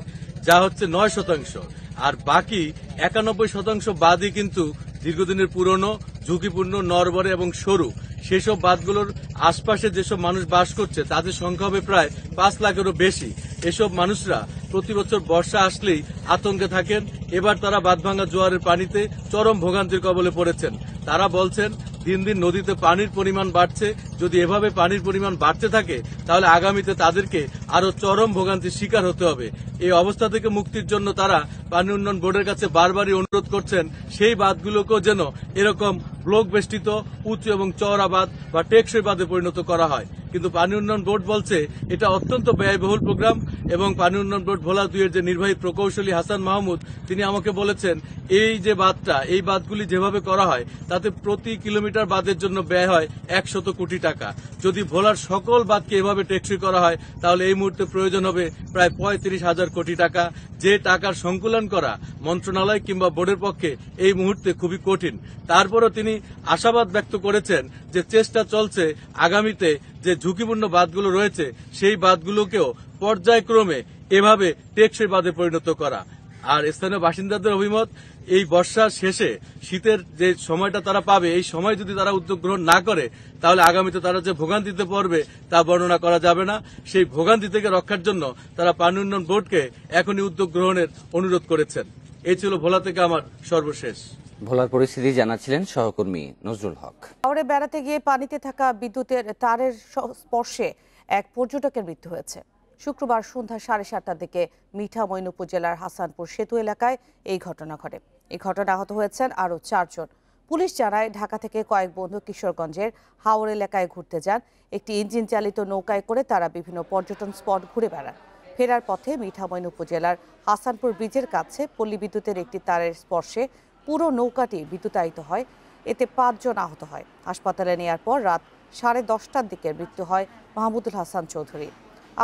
যা হচ্ছে 9%। আর বাকি 91% বাঁধই কিন্তু দীর্ঘদিনের পুরনো, ঝুঁকিপূর্ণ, নড়বড়ে এবং সরু। সেসব বাঁধগুলোর আশপাশে যেসব মানুষ বাস করছে তাদের সংখ্যা হবে প্রায় 5 লাখেরও বেশি। এসব মানুষরা প্রতি বছর বর্ষা আসলেই আতঙ্কে থাকেন। এবার তারা বাঁধভাঙা জোয়ারের পানিতে চরম ভোগান্তির কবলে পড়েছেন। তারা বলছেন দিন দিন নদীতে পানির পরিমাণ বাড়ছে, যদি এভাবে পানির পরিমাণ বাড়তে থাকে তাহলে আগামীতে তাদেরকে আরো চরম ভোগান্তির শিকার হতে হবে। এই অবস্থা থেকে মুক্তির জন্য তারা পানি উন্নয়ন বোর্ডের কাছে বারবারই অনুরোধ করছেন সেই বাঁধগুলোকেও যেন এরকম ব্লক বেষ্টিত উঁচু এবং চওড়া বাঁধ বা টেকসই বাঁধে পরিণত করা হয়। কিন্তু পানি উন্নয়ন বোর্ড বলছে এটা অত্যন্ত ব্যয়বহুল প্রোগ্রাম। এবং পানি উন্নয়ন বোর্ড ভোলা 2-এর যে নির্বাহী প্রকৌশলী হাসান মাহমুদ, তিনি আমাকে বলেছেন এই যে বাঁধটা, এই বাঁধগুলি যেভাবে করা হয় তাতে প্রতি কিলোমিটার বাঁধের জন্য ব্যয় হয় 100 কোটি টাকা। যদি ভোলার সকল বাঁধকে এভাবে টেকসই করা হয় তাহলে এই মুহূর্তে প্রয়োজন হবে প্রায় 35,000 কোটি টাকা, যে টাকার সংকুলন করা মন্ত্রণালয় কিংবা বোর্ডের পক্ষে এই মুহূর্তে খুবই কঠিন। তারপরও তিনি আশাবাদ ব্যক্ত করেছেন যে চেষ্টা চলছে আগামীতে যে ঝুঁকিপূর্ণ বাঁধগুলো রয়েছে সেই বাঁধগুলোকেও পর্যায়ক্রমে এভাবে টেকসই বাঁধে পরিণত করা। আর স্থানীয় বাসিন্দাদের অভিমত, এই বর্ষার শেষে শীতের যে সময়টা তারা পাবে, এই সময় যদি তারা উদ্যোগ গ্রহণ না করে তাহলে আগামীতে তারা যে ভোগান্তিতে পড়বে তা বর্ণনা করা যাবে না। সেই ভোগান্তি থেকে রক্ষার জন্য তারা পানি উন্নয়ন বোর্ডকে এখনই উদ্যোগ গ্রহণের অনুরোধ করেছেন। এই ছিল ভোলা থেকে আমার সর্বশেষ। ভোলার পরিস্থিতি জানাচ্ছিলেন সহকর্মী নজরুল হক। শহরে বেড়াতে গিয়ে পানিতে থাকা বিদ্যুতের তারের স্পর্শে এক পর্যটকের মৃত্যু হয়েছে। শুক্রবার সন্ধ্যা 7:30টার দিকে মিঠামইন উপজেলার হাসানপুর সেতু এলাকায় এই ঘটনা ঘটে। এই ঘটনায় আহত হয়েছেন আরও 4 জন। পুলিশ জানায় ঢাকা থেকে কয়েক বন্ধু কিশোরগঞ্জের হাওর এলাকায় ঘুরতে যান। একটি ইঞ্জিন চালিত নৌকায় করে তারা বিভিন্ন পর্যটন স্পট ঘুরে বেড়ান। ফেরার পথে মিঠামইন উপজেলার হাসানপুর ব্রিজের কাছে পল্লী বিদ্যুতের একটি তারের স্পর্শে পুরো নৌকাটি বিদ্যুতায়িত হয়। এতে 5 জন আহত হয়। হাসপাতালে নেওয়ার পর রাত 10:30টার দিকে মৃত্যু হয় মাহমুদুল হাসান চৌধুরী।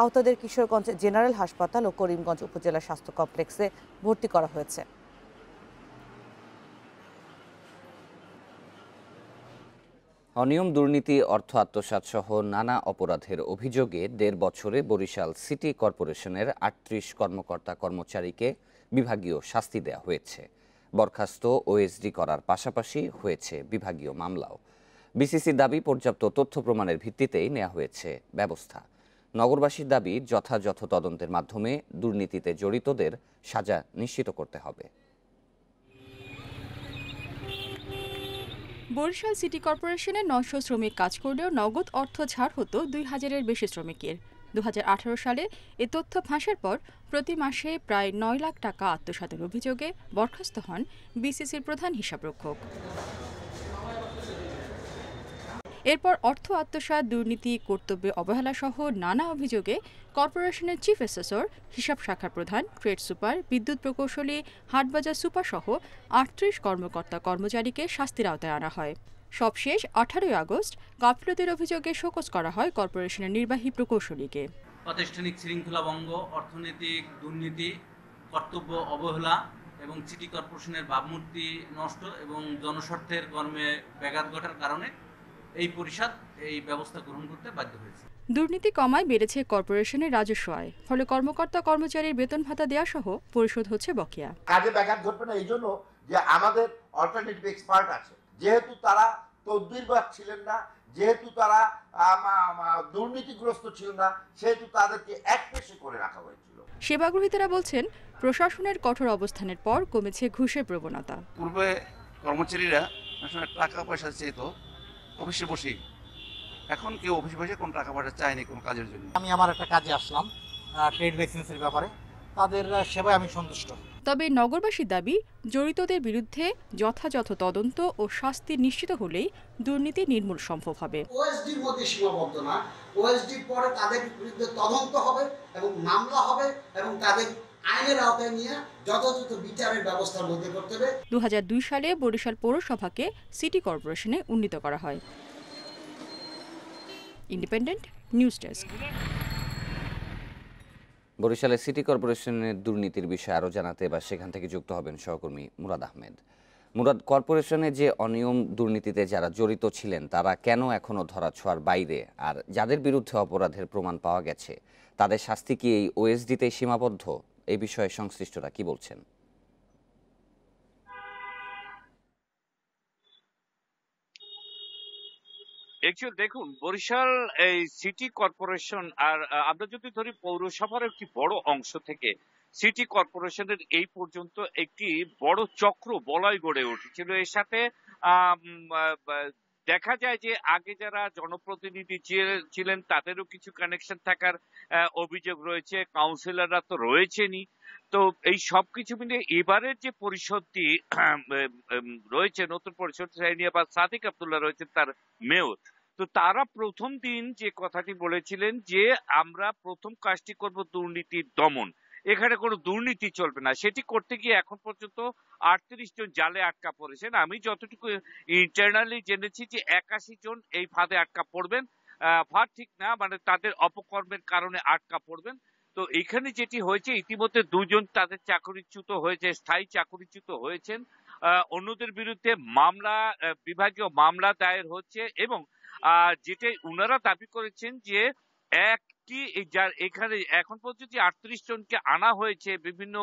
আহতদের কিশোরগঞ্জ জেনারেল হাসপাতাল ও করিমগঞ্জ উপজেলা স্বাস্থ্য কমপ্লেক্সে ভর্তি করা হয়েছে। অনিয়ম, দুর্নীতি, অর্থ আত্মসাৎ সহ নানা অপরাধের অভিযোগে 1.5 বছরে বরিশাল সিটি কর্পোরেশনের 38 কর্মকর্তা কর্মচারীকে বিভাগীয় শাস্তি দেওয়া হয়েছে। বরখাস্ত ওএসডি করার পাশাপাশি হয়েছে বিভাগীয় মামলাও। বিসিসির দাবি, পর্যাপ্ত তথ্য প্রমাণের ভিত্তিতেই নেওয়া হয়েছে ব্যবস্থা। নগরবাসীর দাবি, যথাযথ তদন্তের মাধ্যমে দুর্নীতিতে জড়িতদের সাজা নিশ্চিত করতে হবে। বরিশাল সিটি কর্পোরেশনে 900 শ্রমিক কাজ করলেও নগদ অর্থ ছাড় হতো 2000-এর বেশি শ্রমিকের। 2018 সালে এ তথ্য ফাঁসের পর প্রতি মাসে প্রায় 9 লাখ টাকা আত্মসাতের অভিযোগে বরখাস্ত হন বিসিসির প্রধান হিসাবরক্ষক। এরপর অর্থ আত্মসাৎ, দুর্নীতি, কর্তব্যে অবহেলা সহ নানা অভিযোগে কর্পোরেশনের চিফ অ্যাসেসর, হিসাব শাখার প্রধান, ট্রেড সুপার, বিদ্যুৎ প্রকৌশলী, হাটবাজার সুপার সহ 38 কর্মকর্তা কর্মচারীকে শাস্তির আওতায় আনা হয়। সবশেষ 18 আগস্ট গাফিলতির অভিযোগে শোকজ করা হয় কর্পোরেশনের নির্বাহী প্রকৌশলীকে। প্রাতিষ্ঠানিক শৃঙ্খলা ভঙ্গ, অর্থনৈতিক দুর্নীতি, কর্তব্য অবহেলা এবং সিটি কর্পোরেশনের ভাবমূর্তি নষ্ট এবং জনস্বার্থের কর্মে ব্যাঘাত ঘটার কারণে এই পরিষদ এই ব্যবস্থা গ্রহণ করতে বাধ্য হয়েছে। দুর্নীতি কমায় বেড়েছে কর্পোরেশনের রাজস্ব আয়, ফলে কর্মকর্তা কর্মচারীর বেতন ভাতা দেওয়া সহ পরিশোধ হচ্ছে বকেয়া। কাজে ব্যাঘাত ঘটবে না এই জন্য যে আমাদের অল্টারনেটিভ এক্সপার্ট আছে, যেহেতু তারা তদবিরবাদ ছিলেন না, যেহেতু তারা দুর্নীতিগ্রস্ত ছিল না, সেহেতু তাদেরকে একপেশে করে রাখা হয়েছিল। সেবাগ্রহীতারা বলছেন, প্রশাসনের কঠোর অবস্থানের পর কমেছে ঘুষের প্রবণতা। পূর্বে কর্মচারীরা টাকা পয়সা চেত অফিসে বসে, এখন কেউ অফিসে বসে কোন টাকা পয়সা চায়নি কোন কাজের জন্য। আমি আমার একটা কাজে আসলাম ট্রেড লাইসেন্সের ব্যাপারে, তাদের সেবায় আমি সন্তুষ্ট। তবে নগরবাসীর দাবি, জড়িতদের বিরুদ্ধে যথাযথ তদন্ত ও শাস্তি নিশ্চিত হলেই দুর্নীতি নির্মূল সম্ভব হবে। ওএসডির মধ্যে সীমাবদ্ধ না, ওএসডির পরে তাদের বিরুদ্ধে তদন্ত হবে এবং মামলা হবে এবং তাদের আইনের আওতায় নিয়ে যথাযথ বিচারের ব্যবস্থার মধ্যে করতে হবে। 2002 সালে বরিশাল পৌরসভাকে সিটি কর্পোরেশনে উন্নীত করা হয়। Independent news desk. বরিশালের সিটি কর্পোরেশনের দুর্নীতির বিষয়ে আরও জানাতে এবার সেখান থেকে যুক্ত হবেন সহকর্মী মুরাদ আহমেদ। মুরাদ, কর্পোরেশনে যে অনিয়ম দুর্নীতিতে যারা জড়িত ছিলেন তারা কেন এখনো ধরাছোঁয়ার বাইরে, আর যাদের বিরুদ্ধে অপরাধের প্রমাণ পাওয়া গেছে তাদের শাস্তি কি এই ওএসডিতে সীমাবদ্ধ? এই বিষয়ে সংশ্লিষ্টরা কি বলছেন? একচুয়ালি দেখুন, বরিশাল এই সিটি কর্পোরেশন আর আমরা যদি ধরি পৌরসভার একটি বড় অংশ থেকে সিটি কর্পোরেশনের এই পর্যন্ত একটি বড় চক্র বলয় গড়ে উঠেছিল। এর সাথে দেখা যায় যে আগে যারা জনপ্রতিনিধি ছিলেন তাদেরও কিছু কানেকশন থাকার অভিযোগ রয়েছে, কাউন্সিলররা তো রয়েছেনই। তো এই সবকিছু মিলে এবারের যে পরিষদটি রয়েছে, নতুন পরিষদ শাহরিয়াবাদ সাদিক আব্দুল্লাহ রয়েছেন তার মেয়র, তো তারা প্রথম দিন যে কথাটি বলেছিলেন যে আমরা প্রথম কাজটি করব দুর্নীতির দমন, এখানে কোনো দুর্নীতি চলবে না। সেটি করতে গিয়ে এখন পর্যন্ত 38 জন জালে আটকা পড়েছেন। আমি যতটুকু ইন্টারনালি জেনেছি যে 81 জন এই ফাঁদে আটকা পড়বেন। ফাঁদ ঠিক না, মানে তাদের অপকর্মের কারণে আটকা পড়বেন। তো এখানে যেটি হয়েছে, ইতিমধ্যে 2 জন তাদের চাকরিচ্যুত হয়েছে, স্থায়ী চাকরিচ্যুত হয়েছেন। অন্যদের বিরুদ্ধে মামলা, বিভাগীয় মামলা দায়ের হচ্ছে এবং যেটাই উনারা দাবি করেছেন যে যার এখানে এখন পর্যন্ত 38 জনকে আনা হয়েছে বিভিন্ন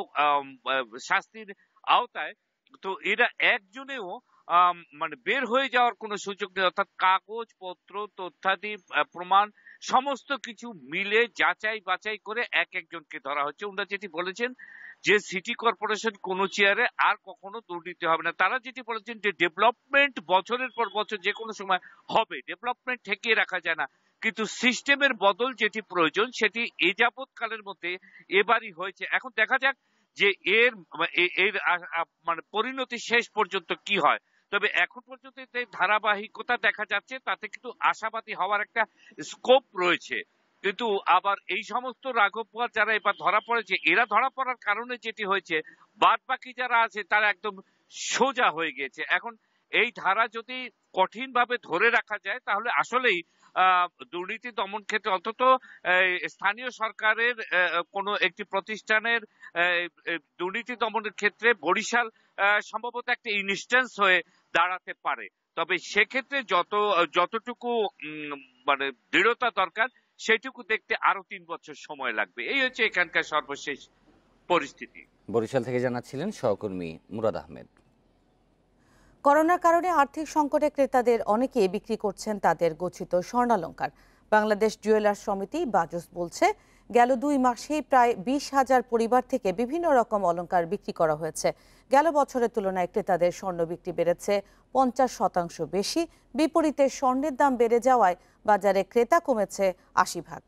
শাস্তির আওতায়, তো এরা একজনেও মানে বের হয়ে যাওয়ার কোনো সুযোগ নেই। অর্থাৎ কাগজপত্র, তথ্যাদি, প্রমাণ সমস্ত কিছু মিলে যাচাই বাছাই করে একজনকে ধরা হচ্ছে। ওনারা যেটি বলেছেন যে সিটি কর্পোরেশন কোনো চেয়ারে আর কখনো দুর্নীতি হবে না। তারা যেটি বলেছেন যে ডেভেলপমেন্ট বছরের পর বছর যে কোনো সময় হবে, ডেভেলপমেন্ট ঠেকিয়ে রাখা যায় না, কিন্তু সিস্টেমের বদল যেটি প্রয়োজন সেটি এ যাবৎকালের মধ্যে এবারই হয়েছে। এখন দেখা যাক যে এর মানে পরিণতি শেষ পর্যন্ত কি হয়। তবে এখন পর্যন্ত যে ধারাবাহিকতা দেখা যাচ্ছে তাতে কিন্তু আশাবাদী হওয়ার একটা স্কোপ রয়েছে। কিন্তু আবার এই সমস্ত রাঘবপাল যারা এবার ধরা পড়েছে, এরা ধরা পড়ার কারণে যেটি হয়েছে, বাদ বাকি যারা আছে তারা একদম সোজা হয়ে গিয়েছে। এখন এই ধারা যদি কঠিনভাবে ধরে রাখা যায় তাহলে আসলেই দুর্নীতি দমন ক্ষেত্রে অন্তত স্থানীয় সরকারের কোনো একটি প্রতিষ্ঠানের দুর্নীতি দমনের ক্ষেত্রে বরিশাল সম্ভবত একটা ইনস্ট্যান্স হয়ে দাঁড়াতে পারে। তবে সেক্ষেত্রে যতটুকু মানে দৃঢ়তা দরকার সেটুকু দেখতে আরো 3 বছর সময় লাগবে। এই হচ্ছে এখানকার সর্বশেষ পরিস্থিতি। বরিশাল থেকে জানাচ্ছিলেন সহকর্মী মুরাদ আহমেদ। করোনার কারণে আর্থিক সংকটে ক্রেতাদের অনেকেই বিক্রি করছেন তাদের গচ্ছিত স্বর্ণালংকার। বাংলাদেশ জুয়েলার্স সমিতি বাজুস বলছে, গেল 2 মাসেই প্রায় 20,000 পরিবার থেকে বিভিন্ন রকম অলংকার বিক্রি করা হয়েছে। গেল বছরের তুলনায় ক্রেতাদের স্বর্ণ বিক্রি বেড়েছে 50% বেশি। বিপরীতে স্বর্ণের দাম বেড়ে যাওয়ায় বাজারে ক্রেতা কমেছে 80%।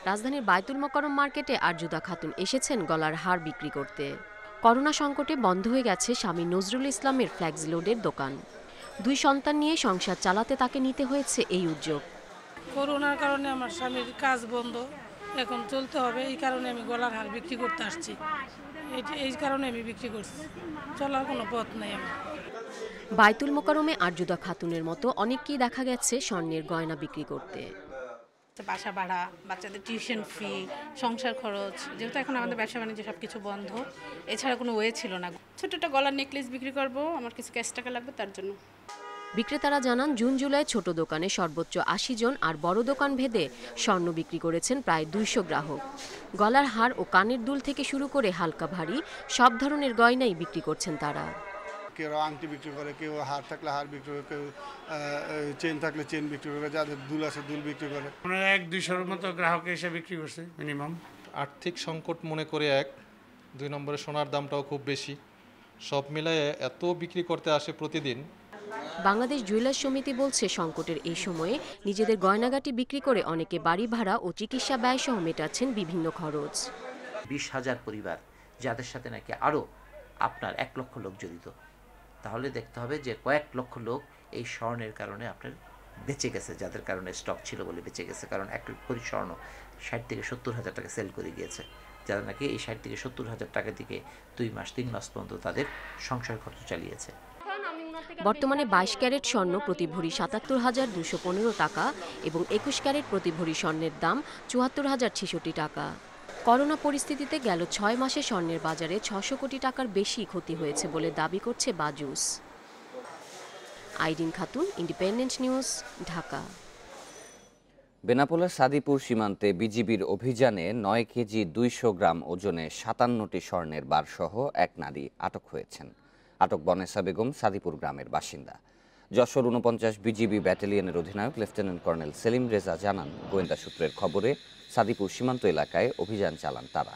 রাজধানীর বায়তুল মোকাররম মার্কেটে আরজুদা খাতুন এসেছেন গলার হার বিক্রি করতে। করোনা সংকটে বন্ধ হয়ে গেছে স্বামী নজরুল ইসলামের ফ্ল্যাক্স লোডের দোকান। 2 সন্তান নিয়ে সংসার চালাতে তাকে নিতে হয়েছে এই উদ্যোগ। করোনার কারণে আমার স্বামীর কাজ বন্ধ, এখন চলতে হবে, এই কারণে আমি গলার হার বিক্রি করতে আসছি। এই কারণে আমি বিক্রি করছি, চলার কোনো পথ নেই আমার। বায়তুল মোকাররমে আরজুদা খাতুনের মতো অনেককেই দেখা গেছে স্বর্ণের গয়না বিক্রি করতে। বাসা ভাড়া, বাচ্চাদের টিউশন ফি, সংসার খরচ, যেহেতু এখন আমাদের ব্যবসা বাণিজ্য সবকিছু বন্ধ, এছাড়া কোনো ওয়ে ছিল না। ছোট একটা গলার নেকলেস বিক্রি করব, আমার কিছু ক্যাশ টাকা লাগবে তার জন্য। বিক্রেতারা জানান, জুন জুলাই ছোট দোকানে সর্বোচ্চ 80 জন আর বড় দোকান ভেদে স্বর্ণ বিক্রি করেছেন প্রায় 200 গ্রাহক। গলার হার ও কানের দুল থেকে শুরু করে হালকা ভারী সব ধরনের গয়নাই বিক্রি করছেন তারা। কেউ আংটি বিক্রি করে, কেউ হার থাকলে হার বিক্রি করে, কেউ চেন থাকলে চেন বিক্রি করে, যাদের দুল আছে দুল বিক্রি করে। 100-200 মতো গ্রাহক এসে বিক্রি করছে মিনিমাম। আর্থিক সংকট মনে করে 2 নম্বরে সোনার দামটাও খুব বেশি, সব মিলায়ে এত বিক্রি করতে আসে প্রতিদিন। বাংলাদেশ জুয়েলার্স সমিতি বলছে, সংকটের এই সময়ে নিজেদের গয়নাগাটি বিক্রি করে অনেকে বাড়ি ভাড়া ও চিকিৎসা ব্যয় সহ মেটাচ্ছেন বিভিন্ন খরচ। 20,000 পরিবার, যাদের সাথে নাকি আরও আপনার 1 লক্ষ লোক জড়িত, তাহলে দেখতে হবে যে কয়েক লক্ষ লোক এই স্বর্ণের কারণে আপনার বেঁচে গেছে, যাদের কারণে স্টক ছিল বলে বেঁচে গেছে। কারণ 1 ভরি স্বর্ণ 60 থেকে 70 হাজার টাকা সেল করে গিয়েছে, যারা নাকি এই 60 থেকে 70 হাজার টাকা থেকে 2 মাস 3 মাস পর্যন্ত তাদের সংসার খরচ চালিয়েছে। বর্তমানে 22 ক্যারেট স্বর্ণ প্রতি ভরি 77,215 টাকা এবং 21 ক্যারেট প্রতি ভরি স্বর্ণের দাম 74,066 টাকা। করোনা পরিস্থিতিতে গেল 6 মাসে স্বর্ণের বাজারে 600 কোটি টাকার বেশি ক্ষতি হয়েছে বলে দাবি করছে বাজুস। Irin Khatun, independent news, Dhaka. বেনাপোলের সাদিপুর সীমান্তে বিজিবির অভিযানে 9 কেজি 200 গ্রাম ওজনে 57টি স্বর্ণের বারসহ এক নারী আটক হয়েছেন। আটক বনেসা বেগম সাদিপুর গ্রামের বাসিন্দা। যশোর 49 বিজিবি ব্যাটালিয়নের অধিনায়ক লেফটেন্যান্ট কর্নেল সেলিম রেজা জানান, গোয়েন্দা সূত্রের খবরে সাদিপুর সীমান্ত এলাকায় অভিযান চালান তারা।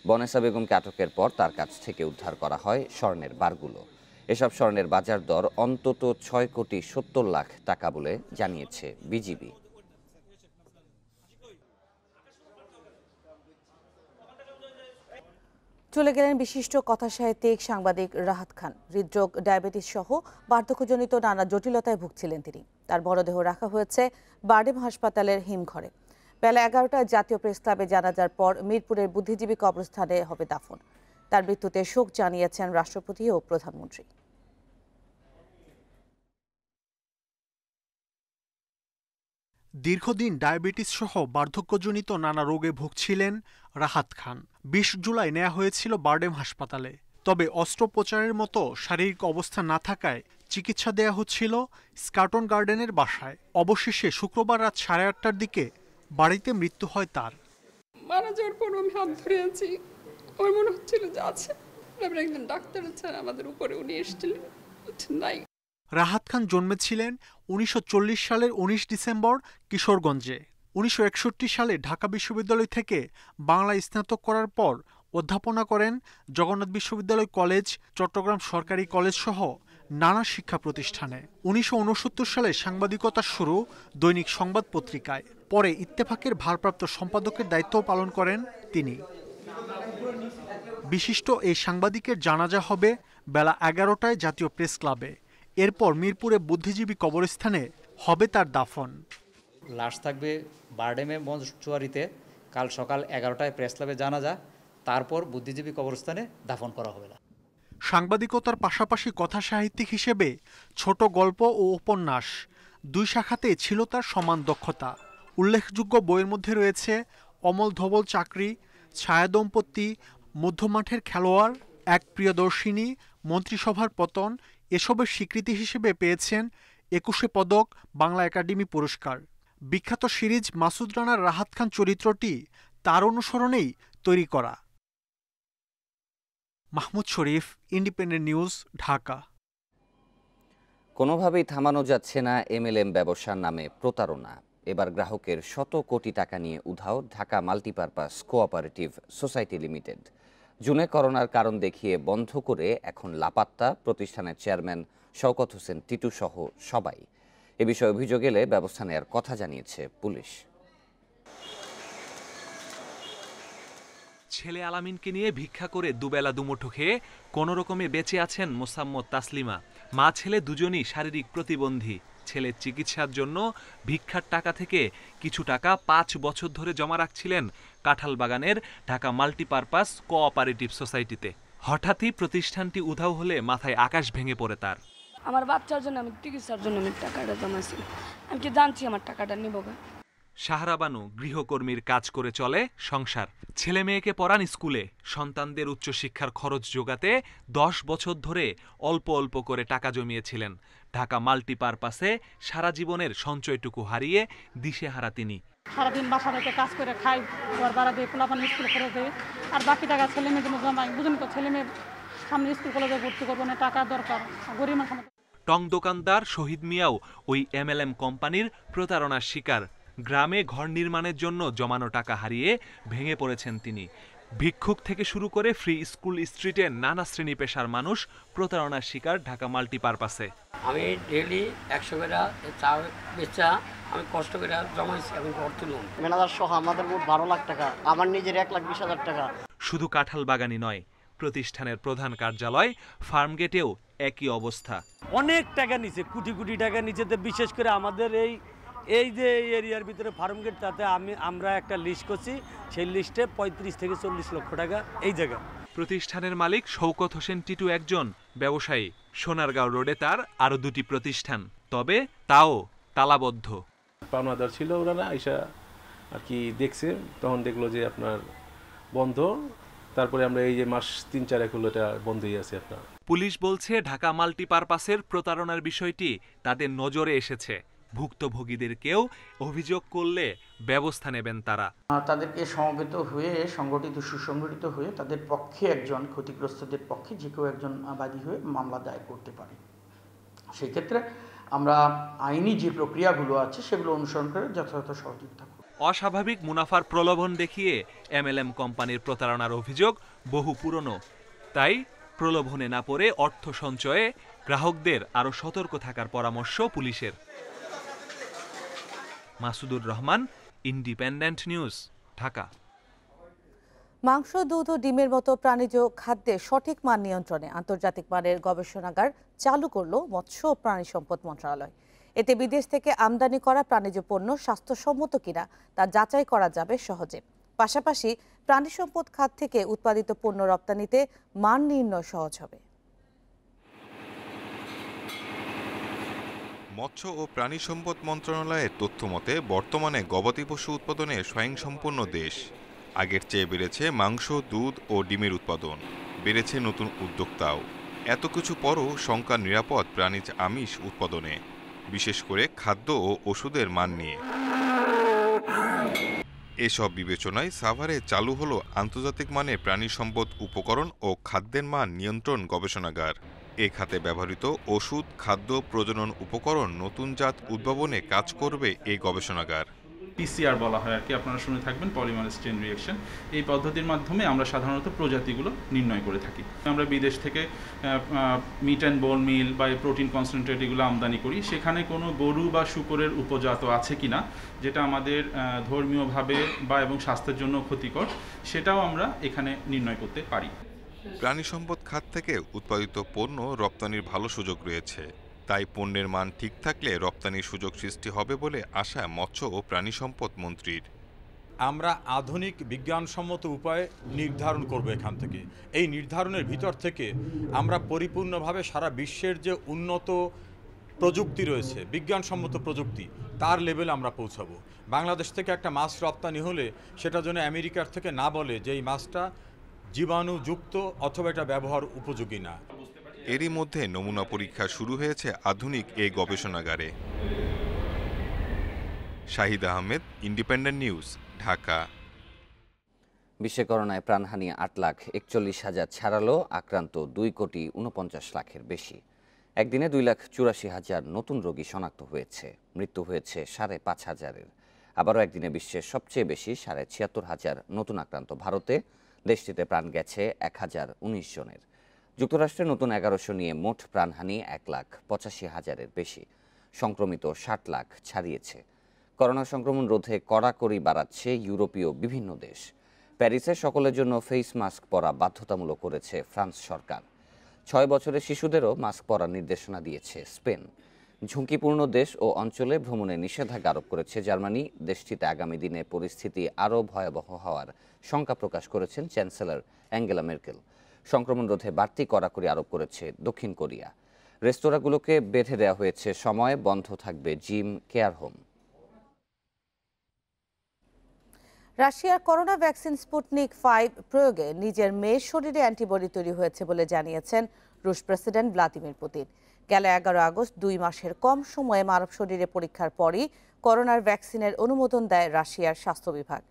বনেসা বেগমকে আটকের পর তার কাছ থেকে উদ্ধার করা হয় স্বর্ণের বারগুলো। এসব স্বর্ণের বাজার দর অন্তত 6 কোটি 70 লাখ টাকা বলে জানিয়েছে বিজিবি। চলে গেলেন বিশিষ্ট কথাসাহিত্যিক সাংবাদিক রাহাত খান। হৃদরোগ, ডায়াবেটিস সহ বার্ধক্যজনিত নানা জটিলতায় ভুগছিলেন তিনি। তার মরদেহ রাখা হয়েছে বারডেম হাসপাতালের হিমঘরে। বেলা 11টায় জাতীয় প্রেস ক্লাবে জানাজার পর মিরপুরের বুদ্ধিজীবী কবরস্থানে হবে দাফন। তার মৃত্যুতে শোক জানিয়েছেন রাষ্ট্রপতি ও প্রধানমন্ত্রী। দীর্ঘদিন ডায়াবেটিস সহ বার্ধক্যজনিত নানা রোগে ভুগছিলেন রাহাত খান। 20 জুলাই নেওয়া হয়েছিল বারডেম হাসপাতালে। তবে অস্ত্রোপচারের মতো শারীরিক অবস্থা না থাকায় চিকিৎসা দেয়া হচ্ছিল স্কাটন গার্ডেনের বাসায়। অবশেষে শুক্রবার রাত 8:30টার দিকে বাড়িতে মৃত্যু হয় তার। মারা যাওয়ার পর আমি হাত ধরে আছি, আমার মনে হচ্ছিল যে আছে, একজন ডাক্তার আছেন আমাদের উপরে, উনি এসেছিলেন, নাই। রাহাত খান জন্মেছিলেন 1940 সালের 19 ডিসেম্বর কিশোরগঞ্জে। 1961 সালে ঢাকা বিশ্ববিদ্যালয় থেকে বাংলায় স্নাতক করার পর অধ্যাপনা করেন জগন্নাথ বিশ্ববিদ্যালয় কলেজ, চট্টগ্রাম সরকারি কলেজ সহ নানা শিক্ষা প্রতিষ্ঠানে। 1969 সালে সাংবাদিকতা শুরু দৈনিক সংবাদ পত্রিকায়। পরে ইত্তেফাকের ভারপ্রাপ্ত সম্পাদকের দায়িত্ব পালন করেন তিনি। বিশিষ্ট এই সাংবাদিকের জানাজা হবে বেলা 11টায় জাতীয় প্রেস ক্লাবে। এরপর মিরপুরে বুদ্ধিজীবী কবরস্থানে হবে তার দাফন। লাশ থাকবে বারডেমে মঞ্চুয়ারিতে, কাল সকাল 11টায় প্রেস ক্লাবে জানাজা, তারপর বুদ্ধিজীবী কবরস্থানে দাফন করা হবে। সাংবাদিকতার পাশাপাশি কথা সাহিত্যিক হিসেবে ছোট গল্প ও উপন্যাস 2 শাখাতেই ছিল তার সমান দক্ষতা। উল্লেখযোগ্য বইয়ের মধ্যে রয়েছে অমল ধবল চাকরি, ছায়া দম্পতি, মধ্যমাঠের খেলোয়াড়, এক প্রিয়দর্শিনী, মন্ত্রিসভার পতন। এসবের স্বীকৃতি হিসেবে পেয়েছেন 21শে পদক, বাংলা একাডেমি পুরস্কার। বিখ্যাত সিরিজ মাসুদ রানার রাহাত খান চরিত্রটি তার অনুসরণেই তৈরি করা। মাহমুদ শরীফ, ইন্ডিপেন্ডেন্ট নিউজ, ঢাকা। কোনোভাবেই থামানো যাচ্ছে না MLM ব্যবসার নামে প্রতারণা। এবার গ্রাহকের শত কোটি টাকা নিয়ে উধাও Dhaka multipurpose cooperative society limited. জুনে করোনার কারণ দেখিয়ে বন্ধ করে এখন লাপাত্তা প্রতিষ্ঠানের চেয়ারম্যান শওকত হোসেন টিটু সহ সবাই। এ বিষয়ে অভিযোগ এলে ব্যবস্থা নেওয়ার কথা জানিয়েছে পুলিশ। ছেলে আলামিনকে নিয়ে ভিক্ষা করে দুবেলা দুমুঠো খেয়ে কোনো রকমে বেঁচে আছেন মোসাম্মদ তাসলিমা। মা ছেলে দুজনই শারীরিক প্রতিবন্ধী। ছেলের চিকিৎসার জন্য ভিক্ষার টাকা থেকে কিছু টাকা 5 বছর ধরে জমা রাখছিলেন কাঁঠালবাগানের ঢাকা মাল্টিপারপাস কোঅপারেটিভ সোসাইটিতে। হঠাৎই প্রতিষ্ঠানটি উধাও হলে মাথায় আকাশ ভেঙে পড়ে তার। আমার বাচ্চার জন্য আমি চিকিৎসার জন্য আমি টাকাটা জমাইছি, আমি কি জানছি আমার টাকাটা নিব। শাহরাবানু গৃহকর্মীর কাজ করে চলে সংসার। ছেলে মেয়েকে পড়ান স্কুলে। সন্তানদের উচ্চশিক্ষার খরচ জোগাতে 10 বছর ধরে অল্প অল্প করে টাকা জমিয়েছিলেন। ঢাকা মাল্টিপারপাসে সারা জীবনের সঞ্চয়টুকু হারিয়ে দিশেহারা তিনি। সারাদিন বাসা থেকে কাজ করে খাই, ঘর ভাড়া দিয়ে পোলাপান স্কুলে করে দেয়, আর বাকি টাকা ছেলে মেয়ের জন্য জমাই। বুঝুন তো, ছেলে মেয়ে সামনে স্কুল কলেজে ভর্তি করবো না, টাকা দরকার। গরিব মানুষ। টং দোকানদার শহীদ মিয়াও ওই MLM কোম্পানির প্রতারণার শিকার। গ্রামে ঘর নির্মাণের জন্য জমানো টাকা হারিয়ে ভেঙে পড়েছেন তিনি। ভিক্ষুক থেকে শুরু করে ফ্রি স্কুল স্ট্রিটের নানা শ্রেণী পেশার মানুষ প্রতারণার শিকার ঢাকা মাল্টিপারপাসে। আমি ডেইলি 100 টাকা চা বেচা আমি কষ্ট করে জমাইছি, আমি ঘর তুলুন। ম্যানেজার সহ আমাদের মোট 12 লাখ টাকা, আমার নিজের 1,20,000 টাকা। শুধু কাঁঠালবাগানই নয়, প্রতিষ্ঠানের প্রধান কার্যালয় ফার্মগেটেও একই অবস্থা। অনেক টাকা নিচে, কোটি কোটি টাকা নিচে। বিশেষ করে আমাদের এই যে এরিয়ার ভিতরে ফার্মগেট, তাতে আমরা একটা লিস্ট করছি, সেই লিস্টে 35 থেকে 40 লক্ষ টাকা এই জায়গা। প্রতিষ্ঠানের মালিক শওকত হোসেন টিটু একজন ব্যবসায়ী। সোনারগাঁও রোডে তার আরো 2টি প্রতিষ্ঠান, তবে তাও তালাবদ্ধ। পাওনাদার ছিল, ওরা আইসা আর কি দেখছে, তখন দেখলো যে আপনার বন্ধ। তারপরে আমরা এই যে মাস 3-4 হলো এটা বন্ধই আছে আপনার। পুলিশ বলছে ঢাকা মাল্টিপারপাসের প্রতারণার বিষয়টি তাদের নজরে এসেছে। ভুক্তভোগীদের কেউ অভিযোগ করলে ব্যবস্থা নেবেন তারা। তাদেরকে সমবেত হয়ে সুসংগঠিত হয়ে তাদের পক্ষে একজন, ক্ষতিগ্রস্তদের পক্ষে যে কেউ একজন বাদী হয়ে মামলা দায়ের করতে পারে। সেই ক্ষেত্রে আমরা আইনি যে প্রক্রিয়াগুলো আছে সেগুলো অনুসরণ করে যথাযথ সহযোগিতা করব। অস্বাভাবিক মুনাফার প্রলোভন দেখিয়ে MLM কোম্পানির প্রতারণার অভিযোগ বহু পুরনো। তাই প্রলোভনে না পড়ে অর্থ সঞ্চয়ে গ্রাহকদের আরও সতর্ক থাকার পরামর্শ পুলিশের। Masudur Rahman, independent news, Dhaka. মাংস, দুধ ও ডিমের মতো প্রাণীজ খাদ্যে সঠিক মান নিয়ন্ত্রণে আন্তর্জাতিক মানের গবেষণাগার চালু করল মৎস্য ও প্রাণী সম্পদ মন্ত্রণালয়। এতে বিদেশ থেকে আমদানি করা প্রাণীজ পণ্য স্বাস্থ্যসম্মত কিনা তা যাচাই করা যাবে সহজে। পাশাপাশি প্রাণী সম্পদ খাত থেকে উৎপাদিত পণ্য রপ্তানিতে মান নির্ণয় সহজ হবে। মৎস্য ও প্রাণী সম্পদ মন্ত্রণালয়ের তথ্য মতে বর্তমানে গবাদি পশু উৎপাদনে স্বয়ংসম্পূর্ণ দেশ। আগের চেয়ে বেড়েছে মাংস, দুধ ও ডিমের উৎপাদন, বেড়েছে নতুন উদ্যোক্তাও। এত কিছু পরও শঙ্কা নিরাপদ প্রাণীজ আমিষ উৎপাদনে, বিশেষ করে খাদ্য ও ওষুধের মান নিয়ে। এসব বিবেচনায় সাভারে চালু হলো আন্তর্জাতিক মানের প্রাণী সম্পদ উপকরণ ও খাদ্যের মান নিয়ন্ত্রণ গবেষণাগার। এ খাতে ব্যবহৃত ওষুধ, খাদ্য, প্রজনন উপকরণ নতুন জাত উদ্ভাবনে কাজ করবে এই গবেষণাগার। PCR বলা হয় আর কি, আপনারা শুনে থাকবেন, পলিমারেজ চেইন রিঅ্যাকশন। এই পদ্ধতির মাধ্যমে আমরা সাধারণত প্রজাতিগুলো নির্ণয় করে থাকি। আমরা বিদেশ থেকে মিট অ্যান্ড বোন মিল বা প্রোটিন কনসেন্ট্রেট এগুলো আমদানি করি। সেখানে কোনো গরু বা শূকরের উপজাত আছে কিনা, যেটা আমাদের ধর্মীয়ভাবে বা এবং স্বাস্থ্যের জন্য ক্ষতিকর, সেটাও আমরা এখানে নির্ণয় করতে পারি। প্রাণী সম্পদ খাত থেকে উৎপাদিত পণ্য রপ্তানির ভালো সুযোগ রয়েছে। তাই পণ্যের মান ঠিক থাকলে রপ্তানির সুযোগ সৃষ্টি হবে বলে আশা মৎস্য ও প্রাণী সম্পদ মন্ত্রীর। আমরা আধুনিক বিজ্ঞানসম্মত উপায়ে নির্ধারণ করব। এখান থেকে এই নির্ধারণের ভিতর থেকে আমরা পরিপূর্ণভাবে সারা বিশ্বের যে উন্নত প্রযুক্তি রয়েছে, বিজ্ঞানসম্মত প্রযুক্তি, তার লেভেলে আমরা পৌঁছাবো। বাংলাদেশ থেকে একটা মাছ রপ্তানি হলে সেটা যেন আমেরিকার থেকে না বলে যে এই মাছটা জীবাণুযুক্ত অথবা এটা ব্যবহার উপযোগী না। এরই মধ্যে নমুনা পরীক্ষা শুরু হয়েছে আধুনিক এই গবেষণাগারে। Shahid Ahmed, independent news, Dhaka. বিশ্বে করোনায় প্রাণহানি 8,41,000 ছাড়ালো, আক্রান্ত 2,49,00,000-এর বেশি। একদিনে 2,84,000 নতুন রোগী শনাক্ত হয়েছে, মৃত্যু হয়েছে 5,500-এর। আবারও একদিনে বিশ্বের সবচেয়ে বেশি 76,500 নতুন আক্রান্ত ভারতে, দেশটিতে প্রাণ গেছে 1,019 জনের। যুক্তরাষ্ট্রে নতুন 1100 নিয়ে মোট প্রাণহানি 1,85,000-এর বেশি, সংক্রমিত 60 লাখ ছাড়িয়েছে। করোনা সংক্রমণ রোধে কড়াকড়ি বাড়াচ্ছে ইউরোপীয় বিভিন্ন দেশ। প্যারিসে সকলের জন্য ফেস মাস্ক পরা বাধ্যতামূলক করেছে ফ্রান্স সরকার। 6 বছরের শিশুদেরও মাস্ক পরার নির্দেশনা দিয়েছে স্পেন। ঝুঁকিপূর্ণ দেশ ও অঞ্চলে ভ্রমণে নিষেধাজ্ঞা আরোপ করেছে জার্মানি। দেশটিতে আগামী দিনে পরিস্থিতি আরও ভয়াবহ হওয়ার শঙ্কা প্রকাশ করেছেন চ্যান্সেলর অ্যাঙ্গেলা মের্কেল। সংক্রমণ রোধে বাড়তি কড়াকড়ি আরোপ করেছে দক্ষিণ কোরিয়া। রেস্তোরাঁগুলোকে বেঁধে দেওয়া হয়েছে সময়, বন্ধ থাকবে জিম, কেয়ার হোম। রাশিয়ার করোনা ভ্যাকসিন স্পুটনিক 5 প্রয়োগে নিজের মেয়ের শরীরে অ্যান্টিবডি তৈরি হয়েছে বলে জানিয়েছেন রুশ প্রেসিডেন্ট ভ্লাদিমির পুতিন। গেল 11 আগস্ট 2 মাসের কম সময়ে মানব শরীরে পরীক্ষার পরই করোনার ভ্যাকসিনের অনুমোদন দেয় রাশিয়ার স্বাস্থ্য বিভাগ।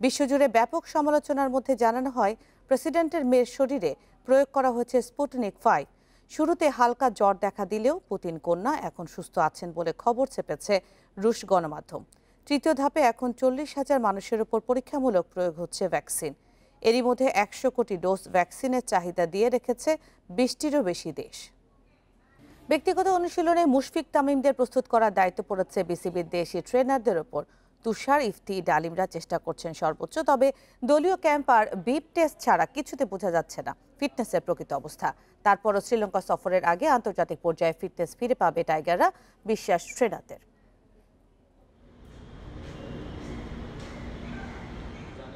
বিশ্বজুড়ে ব্যাপক সমালোচনার মধ্যে জানানো হয়, প্রেসিডেন্টের মেয়ের শরীরে প্রয়োগ করা হয়েছে স্পুটনিক 5। শুরুতে হালকা জ্বর দেখা দিলেও পুতিন কন্যা এখন সুস্থ আছেন বলে খবর ছেপেছে রুশ গণমাধ্যম। তৃতীয় ধাপে এখন 40,000 মানুষের উপর পরীক্ষামূলক প্রয়োগ হচ্ছে ভ্যাকসিন। এরই মধ্যে 100 কোটি ডোজ ভ্যাকসিনের চাহিদা দিয়ে রেখেছে 20টিরও বেশি দেশ। ব্যক্তিগত অনুশীলনে মুশফিক তামিমদের প্রস্তুত করার দায়িত্ব পড়েছে বিসিবির দেশি ট্রেনারদের ওপর। তুষার, ইফতি, ডালিমরা চেষ্টা করছেন সর্বোচ্চ, তবে দলীয় ক্যাম্প আর বিপ টেস্ট ছাড়া কিছুতে বোঝা যাচ্ছে না ফিটনেসের প্রকৃত অবস্থা। তারপরও শ্রীলঙ্কা সফরের আগে আন্তর্জাতিক পর্যায়ে ফিটনেস ফিরে পাবে টাইগাররা, বিশ্বাস ট্রেনারদের।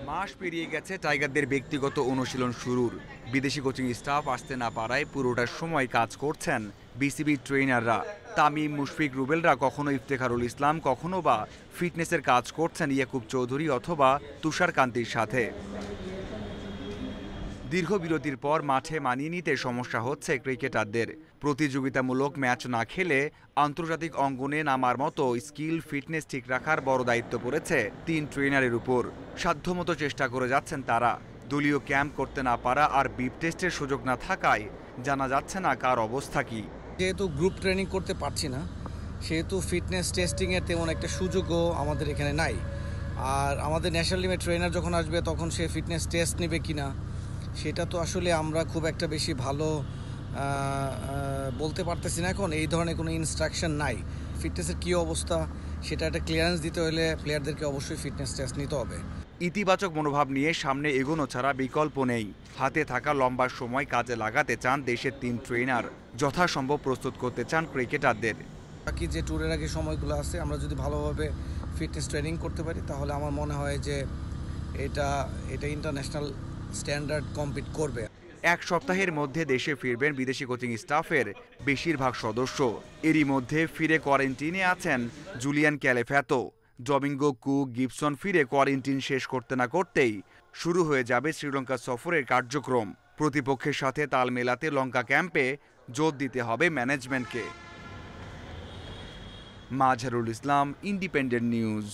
মাস পেরিয়ে গেছে টাইগারদের ব্যক্তিগত অনুশীলন শুরুর। বিদেশি কোচিং স্টাফ আসতে না পারায় পুরোটার সময় কাজ করছেন বিসিবি ট্রেনাররা। তামিম, মুশফিক, রুবেলরা কখনো ইফতেখারুল ইসলাম, কখনো বা ফিটনেসের কাজ করছেন ইয়াকুব চৌধুরী অথবা তুষার কান্তির সাথে। দীর্ঘ বিরতির পর মাঠে মানিয়ে নিতে সমস্যা হচ্ছে ক্রিকেটারদের। প্রতিযোগিতামূলক ম্যাচ না খেলে আন্তর্জাতিক অঙ্গনে নামার মতো স্কিল, ফিটনেস ঠিক রাখার বড় দায়িত্ব পড়েছে 3 ট্রেনারের উপর। সাধ্যমতো চেষ্টা করে যাচ্ছেন তারা। দলীয় ক্যাম্প করতে না পারা আর বিপ টেস্টের সুযোগ না থাকায় জানা যাচ্ছে না কার অবস্থা কি। যেহেতু গ্রুপ ট্রেনিং করতে পারছি না, সেহেতু ফিটনেস টেস্টিংয়ের তেমন একটা সুযোগও আমাদের এখানে নাই। আর আমাদের ন্যাশনাল টিমের ট্রেনার যখন আসবে তখন সে ফিটনেস টেস্ট নেবে কিনা সেটা তো আসলে আমরা খুব একটা বেশি ভালো বলতে পারতেছি না। এখন এই ধরনের কোনো ইনস্ট্রাকশন নাই। ফিটনেসের কী অবস্থা সেটা একটা ক্লিয়ারেন্স দিতে হলে প্লেয়ারদেরকে অবশ্যই ফিটনেস টেস্ট নিতে হবে। ইতিবাচক মনোভাব নিয়ে সামনে এগোনো ছাড়া বিকল্প নেই। হাতে থাকা লম্বা সময় কাজে লাগাতে চান দেশের 3 ট্রেনার। যথাসম্ভব প্রস্তুত করতে চান ক্রিকেটারদের। বাকি যে ট্যুরের আগে সময়গুলো আছে আমরা যদি ভালোভাবে ফিটনেস ট্রেনিং করতে পারি তাহলে আমার মনে হয় যে এটা ইন্টারন্যাশনাল স্ট্যান্ডার্ড কম্পিট করবে। 1 সপ্তাহের মধ্যে দেশে ফিরবেন বিদেশি কোচিং স্টাফের বেশিরভাগ সদস্য। এরই মধ্যে ফিরে কোয়ারেন্টিনে আছেন জুলিয়ান ক্যালেফ্যাতো। ডমিঙ্গো কুক, গিবসন ফিরে কোয়ারেন্টিন শেষ করতে না করতেই শুরু হয়ে যাবে শ্রীলঙ্কা সফরের কার্যক্রম। প্রতিপক্ষের সাথে তাল মেলাতে লঙ্কা ক্যাম্পে জোর দিতে হবে ম্যানেজমেন্টকে। Mazharul Islam, independent news.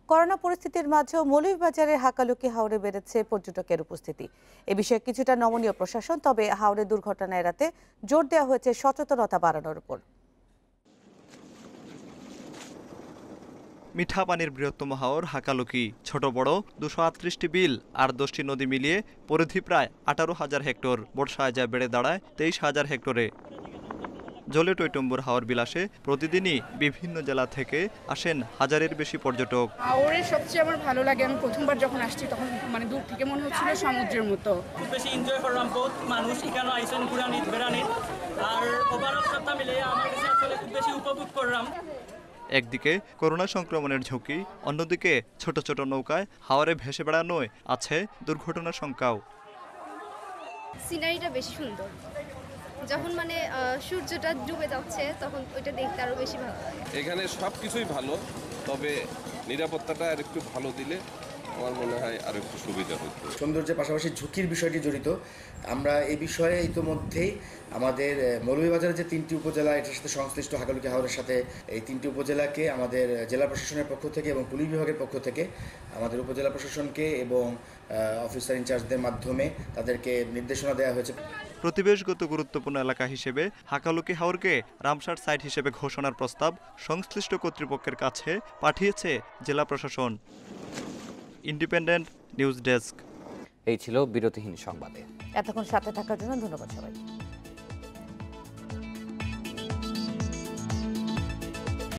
Corona পরিস্থিতির মাঝেও মৌলভীবাজারের হাকালুকি হাওরে বেড়েছে পর্যটকের উপস্থিতি। এ বিষয়ে কিছুটা নমনীয় প্রশাসন, তবে হাওরে দুর্ঘটনা এড়াতে জোর দেওয়া হয়েছে সচেতনতা বাড়ানোর উপর। মিঠা পানির বৃহত্তম হাওর হাকালুকি। ছোট বড় 238টি বিল আর 10টি নদী মিলিয়ে পরিধি প্রায় 18,000 হেক্টর। বর্ষায় যা বেড়ে দাঁড়ায় 23,000 হেক্টরে। জলে টইটম্বুর হাওর বিলাসে প্রতিদিনই বিভিন্ন জেলা থেকে আসেন হাজারের বেশি পর্যটক। হাওরে সবচেয়ে আমার ভালো লাগে, আমি প্রথমবার যখন আসছি তখন মানে দূর থেকে মনে হচ্ছিল সমুদ্রের মতো। খুব বেশি এনজয় করলাম, বহুত মানুষ এখানে আইসেন ঘুরানি বেড়ানি, আর ওভারঅল সবটা মিলে আমার কাছে আসলে খুব বেশি উপভোগ করলাম। একদিকে করোনা সংক্রমণের ঝুঁকি, অন্যদিকে ছোট ছোট নৌকায় হাওরে ভেসে বেড়ানোয় আছে দুর্ঘটনার শঙ্কাও। সিনারিটা বেশি সুন্দর, যখন মানে সূর্যটা ডুবে যাচ্ছে তখন ওইটা দেখতে আরো বেশি ভালো লাগে। এখানে সব কিছুই ভালো, তবে নিরাপত্তাটা আর একটু ভালো দিলে আমার মনে হয় আরো একটু সুবিধা হতো। সৌন্দর্যের পাশাপাশি ঝুঁকির বিষয়টি জড়িত। আমরা এই বিষয়ে ইতোমধ্যেই আমাদের মৌলভীবাজারের যে 3টি উপজেলা এটার সাথে সংশ্লিষ্ট হাকালুকি হাওরের সাথে এই 3টি উপজেলাকে আমাদের জেলা প্রশাসনের পক্ষ থেকে এবং পুলিশ বিভাগের পক্ষ থেকে আমাদের উপজেলা প্রশাসনকে এবং অফিসার ইনচার্জদের মাধ্যমে তাদেরকে নির্দেশনা দেওয়া হয়েছে। প্রতিবেশগত গুরুত্বপূর্ণ এলাকা হিসেবে হাকালুকি হাওরকে রামসার সাইট হিসেবে ঘোষণার প্রস্তাব সংশ্লিষ্ট কর্তৃপক্ষের কাছে পাঠিয়েছে জেলা প্রশাসন। Independent news desk. এই ছিল বিরতিহীন সংবাদে। এতক্ষণ সাথে থাকার জন্য ধন্যবাদ সবাই।